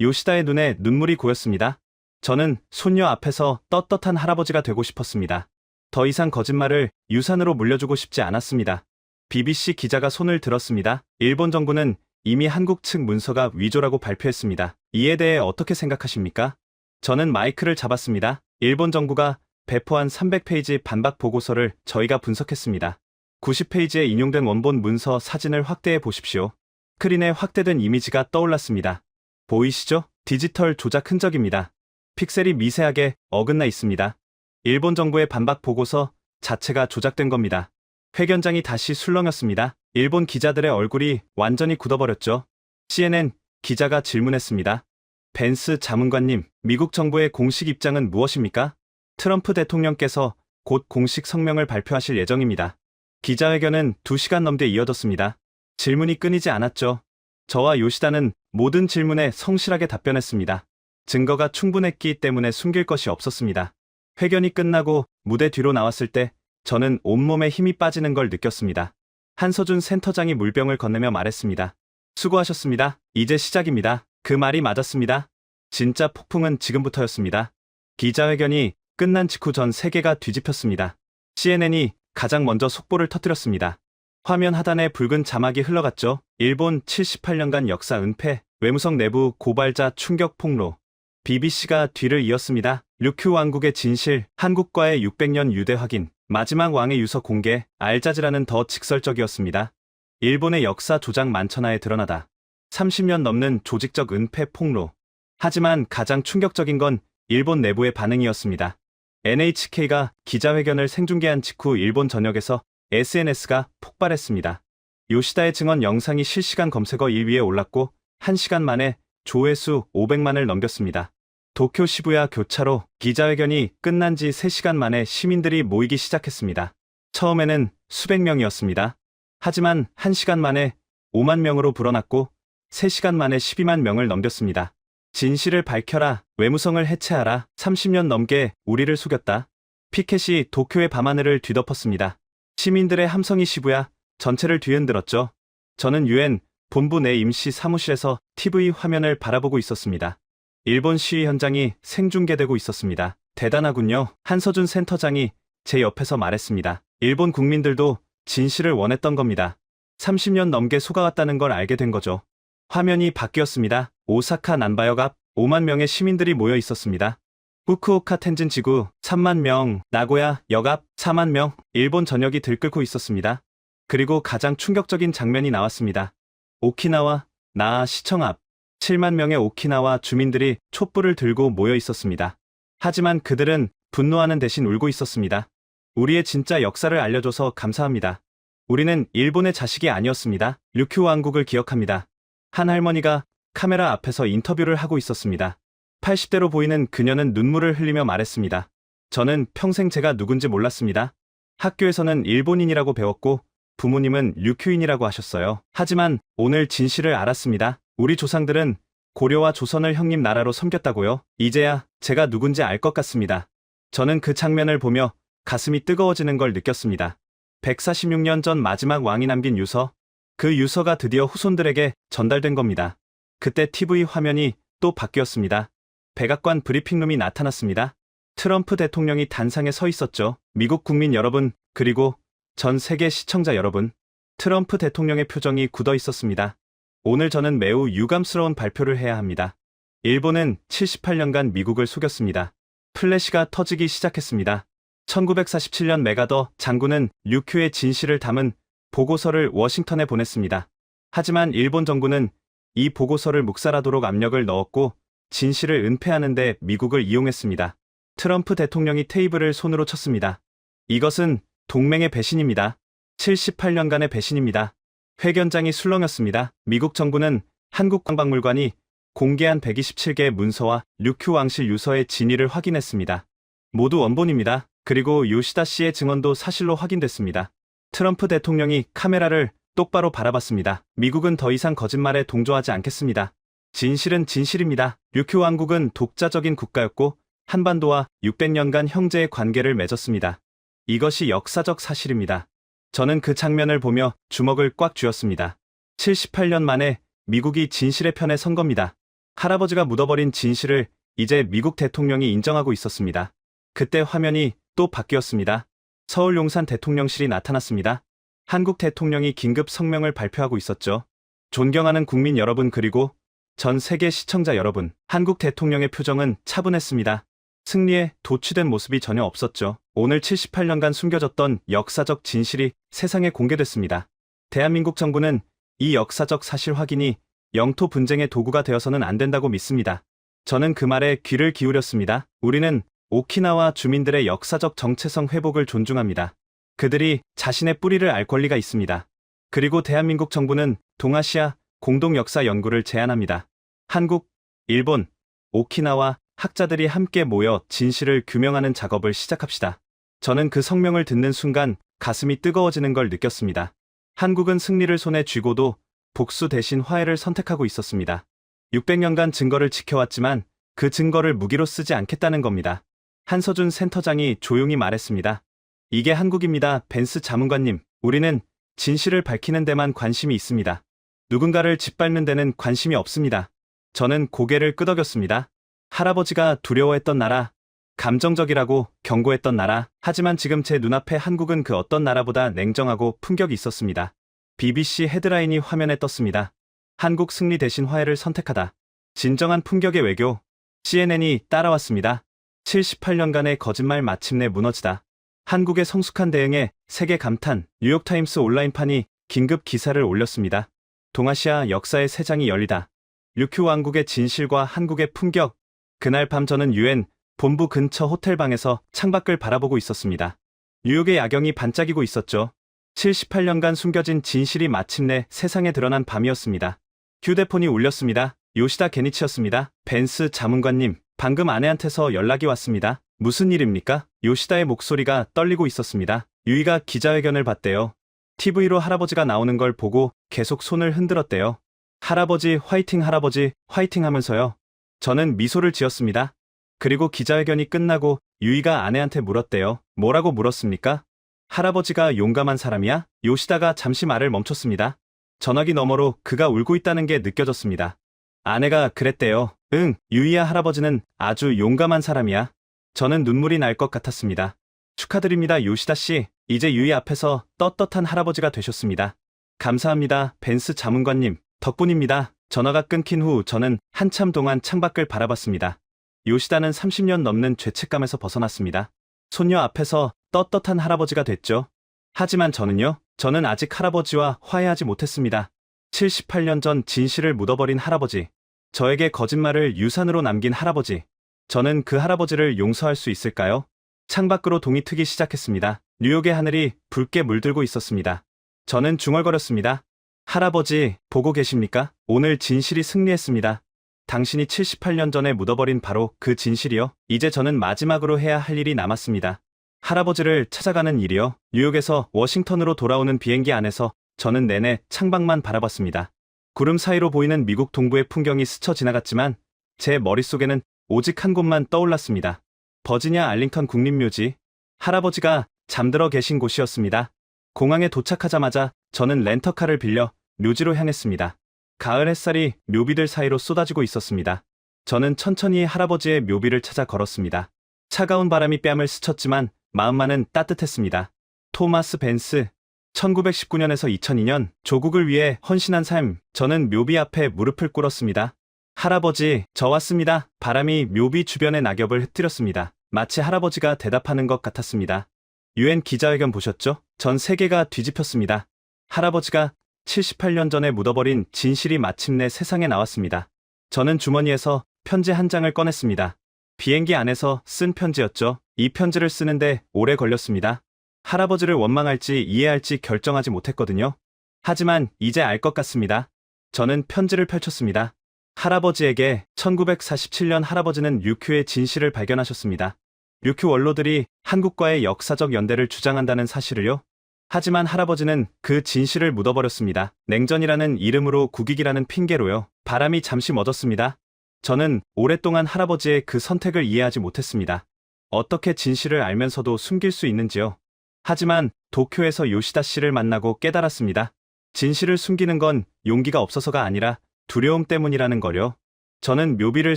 요시다의 눈에 눈물이 고였습니다. 저는 손녀 앞에서 떳떳한 할아버지가 되고 싶었습니다. 더 이상 거짓말을 유산으로 물려주고 싶지 않았습니다. BBC 기자가 손을 들었습니다. 일본 정부는 이미 한국 측 문서가 위조라고 발표했습니다. 이에 대해 어떻게 생각하십니까? 저는 마이크를 잡았습니다. 일본 정부가 배포한 300페이지 반박 보고서를 저희가 분석했습니다. 90페이지에 인용된 원본 문서 사진을 확대해 보십시오. 스크린에 확대된 이미지가 떠올랐습니다. 보이시죠? 디지털 조작 흔적입니다. 픽셀이 미세하게 어긋나 있습니다. 일본 정부의 반박 보고서 자체가 조작된 겁니다. 회견장이 다시 술렁였습니다. 일본 기자들의 얼굴이 완전히 굳어버렸죠. CNN 기자가 질문했습니다. 벤스 자문관님, 미국 정부의 공식 입장은 무엇입니까? 트럼프 대통령께서 곧 공식 성명을 발표하실 예정입니다. 기자회견은 2시간 넘게 이어졌습니다. 질문이 끊이지 않았죠. 저와 요시다는 모든 질문에 성실하게 답변했습니다. 증거가 충분했기 때문에 숨길 것이 없었습니다. 회견이 끝나고 무대 뒤로 나왔을 때 저는 온몸에 힘이 빠지는 걸 느꼈습니다. 한서준 센터장이 물병을 건네며 말했습니다. 수고하셨습니다. 이제 시작입니다. 그 말이 맞았습니다. 진짜 폭풍은 지금부터였습니다. 기자회견이 끝난 직후 전 세계가 뒤집혔습니다. CNN이 가장 먼저 속보를 터뜨렸습니다. 화면 하단에 붉은 자막이 흘러갔죠. 일본 78년간 역사 은폐, 외무성 내부 고발자 충격 폭로. BBC가 뒤를 이었습니다. 류큐 왕국의 진실, 한국과의 600년 유대 확인, 마지막 왕의 유서 공개, 알자지라는 더 직설적이었습니다. 일본의 역사 조작 만천하에 드러나다. 30년 넘는 조직적 은폐 폭로. 하지만 가장 충격적인 건 일본 내부의 반응이었습니다. NHK가 기자회견을 생중계한 직후 일본 전역에서 SNS가 폭발했습니다. 요시다의 증언 영상이 실시간 검색어 1위에 올랐고 1시간 만에 조회수 500만을 넘겼습니다. 도쿄 시부야 교차로 기자회견이 끝난 지 3시간 만에 시민들이 모이기 시작했습니다. 처음에는 수백 명이었습니다. 하지만 1시간 만에 5만 명으로 불어났고 3시간 만에 12만 명을 넘겼습니다. 진실을 밝혀라, 외무성을 해체하라, 30년 넘게 우리를 속였다. 피켓이 도쿄의 밤하늘을 뒤덮었습니다. 시민들의 함성이 시부야 전체를 뒤흔들었죠. 저는 UN 본부 내 임시 사무실에서 TV 화면을 바라보고 있었습니다. 일본 시위 현장이 생중계되고 있었습니다. 대단하군요. 한서준 센터장이 제 옆에서 말했습니다. 일본 국민들도 진실을 원했던 겁니다. 30년 넘게 속아왔다는 걸 알게 된 거죠. 화면이 바뀌었습니다. 오사카 난바역 앞 5만 명의 시민들이 모여 있었습니다. 후쿠오카 텐진 지구 3만 명, 나고야 역 앞 4만 명, 일본 전역이 들끓고 있었습니다. 그리고 가장 충격적인 장면이 나왔습니다. 오키나와 나아 시청 앞 7만 명의 오키나와 주민들이 촛불을 들고 모여 있었습니다. 하지만 그들은 분노하는 대신 울고 있었습니다. 우리의 진짜 역사를 알려줘서 감사합니다. 우리는 일본의 자식이 아니었습니다. 류큐 왕국을 기억합니다. 한 할머니가 카메라 앞에서 인터뷰를 하고 있었습니다. 80대로 보이는 그녀는 눈물을 흘리며 말했습니다. 저는 평생 제가 누군지 몰랐습니다. 학교에서는 일본인이라고 배웠고 부모님은 류큐인이라고 하셨어요. 하지만 오늘 진실을 알았습니다. 우리 조상들은 고려와 조선을 형님 나라로 섬겼다고요. 이제야 제가 누군지 알 것 같습니다. 저는 그 장면을 보며 가슴이 뜨거워지는 걸 느꼈습니다. 146년 전 마지막 왕이 남긴 유서. 그 유서가 드디어 후손들에게 전달된 겁니다. 그때 TV 화면이 또 바뀌었습니다. 백악관 브리핑룸이 나타났습니다. 트럼프 대통령이 단상에 서 있었죠. 미국 국민 여러분, 그리고 전 세계 시청자 여러분. 트럼프 대통령의 표정이 굳어 있었습니다. 오늘 저는 매우 유감스러운 발표를 해야 합니다. 일본은 78년간 미국을 속였습니다. 플래시가 터지기 시작했습니다. 1947년 메가더 장군은 류큐의 진실을 담은 보고서를 워싱턴에 보냈습니다. 하지만 일본 정부는 이 보고서를 묵살하도록 압력을 넣었고 진실을 은폐하는 데 미국을 이용했습니다. 트럼프 대통령이 테이블을 손으로 쳤습니다. 이것은 동맹의 배신입니다. 78년간의 배신입니다. 회견장이 술렁였습니다. 미국 정부는 한국관광물관이 공개한 127개의 문서와 류큐 왕실 유서의 진위를 확인했습니다. 모두 원본입니다. 그리고 요시다 씨의 증언도 사실로 확인됐습니다. 트럼프 대통령이 카메라를 똑바로 바라봤습니다. 미국은 더 이상 거짓말에 동조하지 않겠습니다. 진실은 진실입니다. 류큐 왕국은 독자적인 국가였고 한반도와 600년간 형제의 관계를 맺었습니다. 이것이 역사적 사실입니다. 저는 그 장면을 보며 주먹을 꽉 쥐었습니다. 78년 만에 미국이 진실의 편에 선 겁니다. 할아버지가 묻어버린 진실을 이제 미국 대통령이 인정하고 있었습니다. 그때 화면이 또 바뀌었습니다. 서울 용산 대통령실이 나타났습니다. 한국 대통령이 긴급 성명을 발표하고 있었죠. 존경하는 국민 여러분 그리고 전 세계 시청자 여러분, 한국 대통령의 표정은 차분했습니다. 승리에 도취된 모습이 전혀 없었죠. 오늘 78년간 숨겨졌던 역사적 진실이 세상에 공개됐습니다. 대한민국 정부는 이 역사적 사실 확인이 영토 분쟁의 도구가 되어서는 안 된다고 믿습니다. 저는 그 말에 귀를 기울였습니다. 우리는 오키나와 주민들의 역사적 정체성 회복을 존중합니다. 그들이 자신의 뿌리를 알 권리가 있습니다. 그리고 대한민국 정부는 동아시아 공동 역사 연구를 제안합니다. 한국, 일본, 오키나와 학자들이 함께 모여 진실을 규명하는 작업을 시작합시다. 저는 그 성명을 듣는 순간 가슴이 뜨거워지는 걸 느꼈습니다. 한국은 승리를 손에 쥐고도 복수 대신 화해를 선택하고 있었습니다. 600년간 증거를 지켜왔지만 그 증거를 무기로 쓰지 않겠다는 겁니다. 한서준 센터장이 조용히 말했습니다. 이게 한국입니다. 벤스 자문관님, 우리는 진실을 밝히는 데만 관심이 있습니다. 누군가를 짓밟는 데는 관심이 없습니다. 저는 고개를 끄덕였습니다. 할아버지가 두려워했던 나라, 감정적이라고 경고했던 나라, 하지만 지금 제 눈앞에 한국은 그 어떤 나라보다 냉정하고 품격이 있었습니다. BBC 헤드라인이 화면에 떴습니다. 한국 승리 대신 화해를 선택하다. 진정한 품격의 외교. CNN이 따라왔습니다. 78년간의 거짓말 마침내 무너지다. 한국의 성숙한 대응에 세계 감탄. 뉴욕타임스 온라인판이 긴급 기사를 올렸습니다. 동아시아 역사의 새 장이 열리다. 류큐 왕국의 진실과 한국의 품격. 그날 밤 저는 UN 본부 근처 호텔방에서 창밖을 바라보고 있었습니다. 뉴욕의 야경이 반짝이고 있었죠. 78년간 숨겨진 진실이 마침내 세상에 드러난 밤이었습니다. 휴대폰이 울렸습니다. 요시다 게니치였습니다. 벤스 자문관님, 방금 아내한테서 연락이 왔습니다. 무슨 일입니까? 요시다의 목소리가 떨리고 있었습니다. 유이가 기자회견을 봤대요. TV로 할아버지가 나오는 걸 보고 계속 손을 흔들었대요. 할아버지 화이팅 하면서요. 저는 미소를 지었습니다. 그리고 기자회견이 끝나고 유이가 아내한테 물었대요. 뭐라고 물었습니까? 할아버지가 용감한 사람이야? 요시다가 잠시 말을 멈췄습니다. 전화기 너머로 그가 울고 있다는 게 느껴졌습니다. 아내가 그랬대요. 응, 유이야 할아버지는 아주 용감한 사람이야. 저는 눈물이 날 것 같았습니다. 축하드립니다, 요시다 씨. 이제 유이 앞에서 떳떳한 할아버지가 되셨습니다. 감사합니다, 벤스 자문관님. 덕분입니다. 전화가 끊긴 후 저는 한참 동안 창밖을 바라봤습니다. 요시다는 30년 넘는 죄책감에서 벗어났습니다. 손녀 앞에서 떳떳한 할아버지가 됐죠. 하지만 저는 아직 할아버지와 화해하지 못했습니다. 78년 전 진실을 묻어버린 할아버지. 저에게 거짓말을 유산으로 남긴 할아버지. 저는 그 할아버지를 용서할 수 있을까요? 창밖으로 동이 트기 시작했습니다. 뉴욕의 하늘이 붉게 물들고 있었습니다. 저는 중얼거렸습니다. 할아버지, 보고 계십니까? 오늘 진실이 승리했습니다. 당신이 78년 전에 묻어버린 바로 그 진실이요. 이제 저는 마지막으로 해야 할 일이 남았습니다. 할아버지를 찾아가는 일이요. 뉴욕에서 워싱턴으로 돌아오는 비행기 안에서 저는 내내 창밖만 바라봤습니다. 구름 사이로 보이는 미국 동부의 풍경이 스쳐 지나갔지만 제 머릿속에는 오직 한 곳만 떠올랐습니다. 버지니아 알링턴 국립묘지. 할아버지가 잠들어 계신 곳이었습니다. 공항에 도착하자마자 저는 렌터카를 빌려 묘지로 향했습니다. 가을 햇살이 묘비들 사이로 쏟아지고 있었습니다. 저는 천천히 할아버지의 묘비를 찾아 걸었습니다. 차가운 바람이 뺨을 스쳤지만 마음만은 따뜻했습니다. 토마스 벤스, 1919년에서 2002년 조국을 위해 헌신한 삶. 저는 묘비 앞에 무릎을 꿇었습니다. 할아버지, 저 왔습니다. 바람이 묘비 주변의 낙엽을 흩뜨렸습니다. 마치 할아버지가 대답하는 것 같았습니다. UN 기자회견 보셨죠? 전 세계가 뒤집혔습니다. 할아버지가 78년 전에 묻어버린 진실이 마침내 세상에 나왔습니다. 저는 주머니에서 편지 한 장을 꺼냈습니다. 비행기 안에서 쓴 편지였죠. 이 편지를 쓰는데 오래 걸렸습니다. 할아버지를 원망할지 이해할지 결정하지 못했거든요. 하지만 이제 알 것 같습니다. 저는 편지를 펼쳤습니다. 할아버지에게 1947년 할아버지는 류큐의 진실을 발견하셨습니다. 류큐 원로들이 한국과의 역사적 연대를 주장한다는 사실을요. 하지만 할아버지는 그 진실을 묻어버렸습니다. 냉전이라는 이름으로 국익이라는 핑계로요. 바람이 잠시 멎었습니다. 저는 오랫동안 할아버지의 그 선택을 이해하지 못했습니다. 어떻게 진실을 알면서도 숨길 수 있는지요. 하지만 도쿄에서 요시다 씨를 만나고 깨달았습니다. 진실을 숨기는 건 용기가 없어서가 아니라 두려움 때문이라는 거요. 저는 묘비를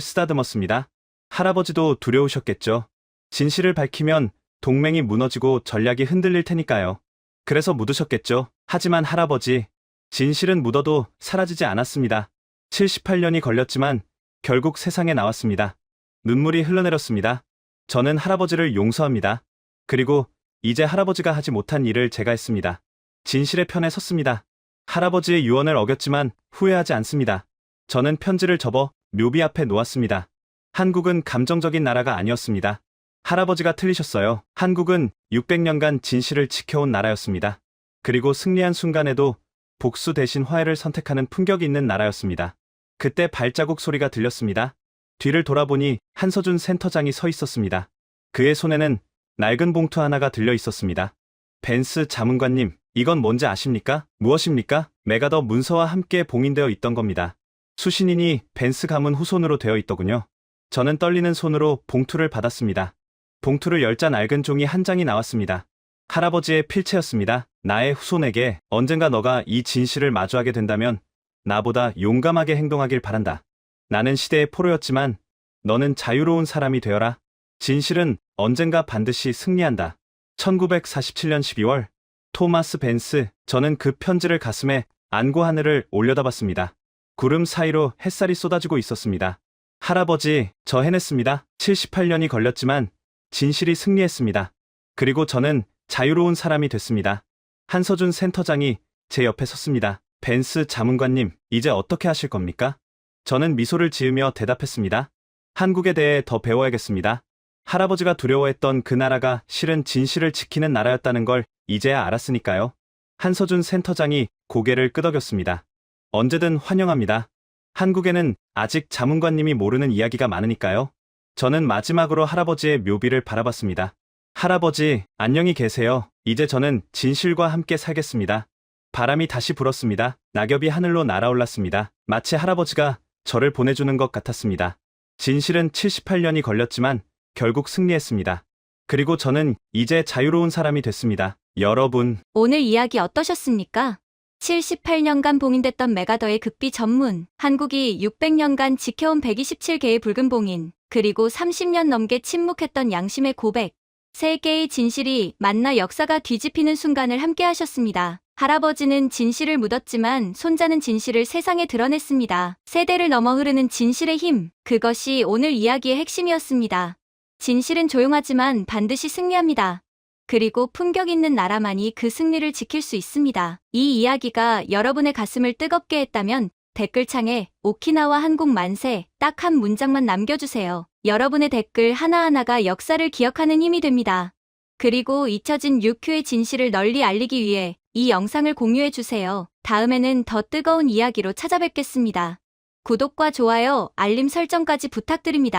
쓰다듬었습니다. 할아버지도 두려우셨겠죠. 진실을 밝히면 동맹이 무너지고 전략이 흔들릴 테니까요. 그래서 묻으셨겠죠. 하지만 할아버지, 진실은 묻어도 사라지지 않았습니다. 78년이 걸렸지만 결국 세상에 나왔습니다. 눈물이 흘러내렸습니다. 저는 할아버지를 용서합니다. 그리고 이제 할아버지가 하지 못한 일을 제가 했습니다. 진실의 편에 섰습니다. 할아버지의 유언을 어겼지만 후회하지 않습니다. 저는 편지를 접어 묘비 앞에 놓았습니다. 한국은 감정적인 나라가 아니었습니다. 할아버지가 틀리셨어요. 한국은 600년간 진실을 지켜온 나라였습니다. 그리고 승리한 순간에도 복수 대신 화해를 선택하는 품격이 있는 나라였습니다. 그때 발자국 소리가 들렸습니다. 뒤를 돌아보니 한서준 센터장이 서 있었습니다. 그의 손에는 낡은 봉투 하나가 들려 있었습니다. 벤스 자문관님, 이건 뭔지 아십니까? 무엇입니까? 메가더 문서와 함께 봉인되어 있던 겁니다. 수신인이 벤스 가문 후손으로 되어 있더군요. 저는 떨리는 손으로 봉투를 받았습니다. 봉투를 열자 낡은 종이 한 장이 나왔습니다. 할아버지의 필체였습니다. 나의 후손에게 언젠가 너가 이 진실을 마주하게 된다면 나보다 용감하게 행동하길 바란다. 나는 시대의 포로였지만 너는 자유로운 사람이 되어라. 진실은 언젠가 반드시 승리한다. 1947년 12월 토마스 벤스. 저는 그 편지를 가슴에 안고 하늘을 올려다봤습니다. 구름 사이로 햇살이 쏟아지고 있었습니다. 할아버지, 저 해냈습니다. 78년이 걸렸지만 진실이 승리했습니다. 그리고 저는 자유로운 사람이 됐습니다. 한서준 센터장이 제 옆에 섰습니다. 벤스 자문관님, 이제 어떻게 하실 겁니까? 저는 미소를 지으며 대답했습니다. 한국에 대해 더 배워야겠습니다. 할아버지가 두려워했던 그 나라가 실은 진실을 지키는 나라였다는 걸 이제야 알았으니까요. 한서준 센터장이 고개를 끄덕였습니다. 언제든 환영합니다. 한국에는 아직 자문관님이 모르는 이야기가 많으니까요. 저는 마지막으로 할아버지의 묘비를 바라봤습니다. 할아버지, 안녕히 계세요. 이제 저는 진실과 함께 살겠습니다. 바람이 다시 불었습니다. 낙엽이 하늘로 날아올랐습니다. 마치 할아버지가 저를 보내주는 것 같았습니다. 진실은 78년이 걸렸지만 결국 승리했습니다. 그리고 저는 이제 자유로운 사람이 됐습니다. 여러분, 오늘 이야기 어떠셨습니까? 78년간 봉인됐던 메가더의 극비 전문, 한국이 600년간 지켜온 127개의 붉은 봉인, 그리고 30년 넘게 침묵했던 양심의 고백, 세 개의 진실이 만나 역사가 뒤집히는 순간을 함께 하셨습니다. 할아버지는 진실을 묻었지만 손자는 진실을 세상에 드러냈습니다. 세대를 넘어 흐르는 진실의 힘, 그것이 오늘 이야기의 핵심이었습니다. 진실은 조용하지만 반드시 승리합니다. 그리고 품격 있는 나라만이 그 승리를 지킬 수 있습니다. 이 이야기가 여러분의 가슴을 뜨겁게 했다면 댓글창에 오키나와 한국 만세 딱 한 문장만 남겨주세요. 여러분의 댓글 하나하나가 역사를 기억하는 힘이 됩니다. 그리고 잊혀진 류큐의 진실을 널리 알리기 위해 이 영상을 공유해주세요. 다음에는 더 뜨거운 이야기로 찾아뵙겠습니다. 구독과 좋아요, 알림 설정까지 부탁드립니다.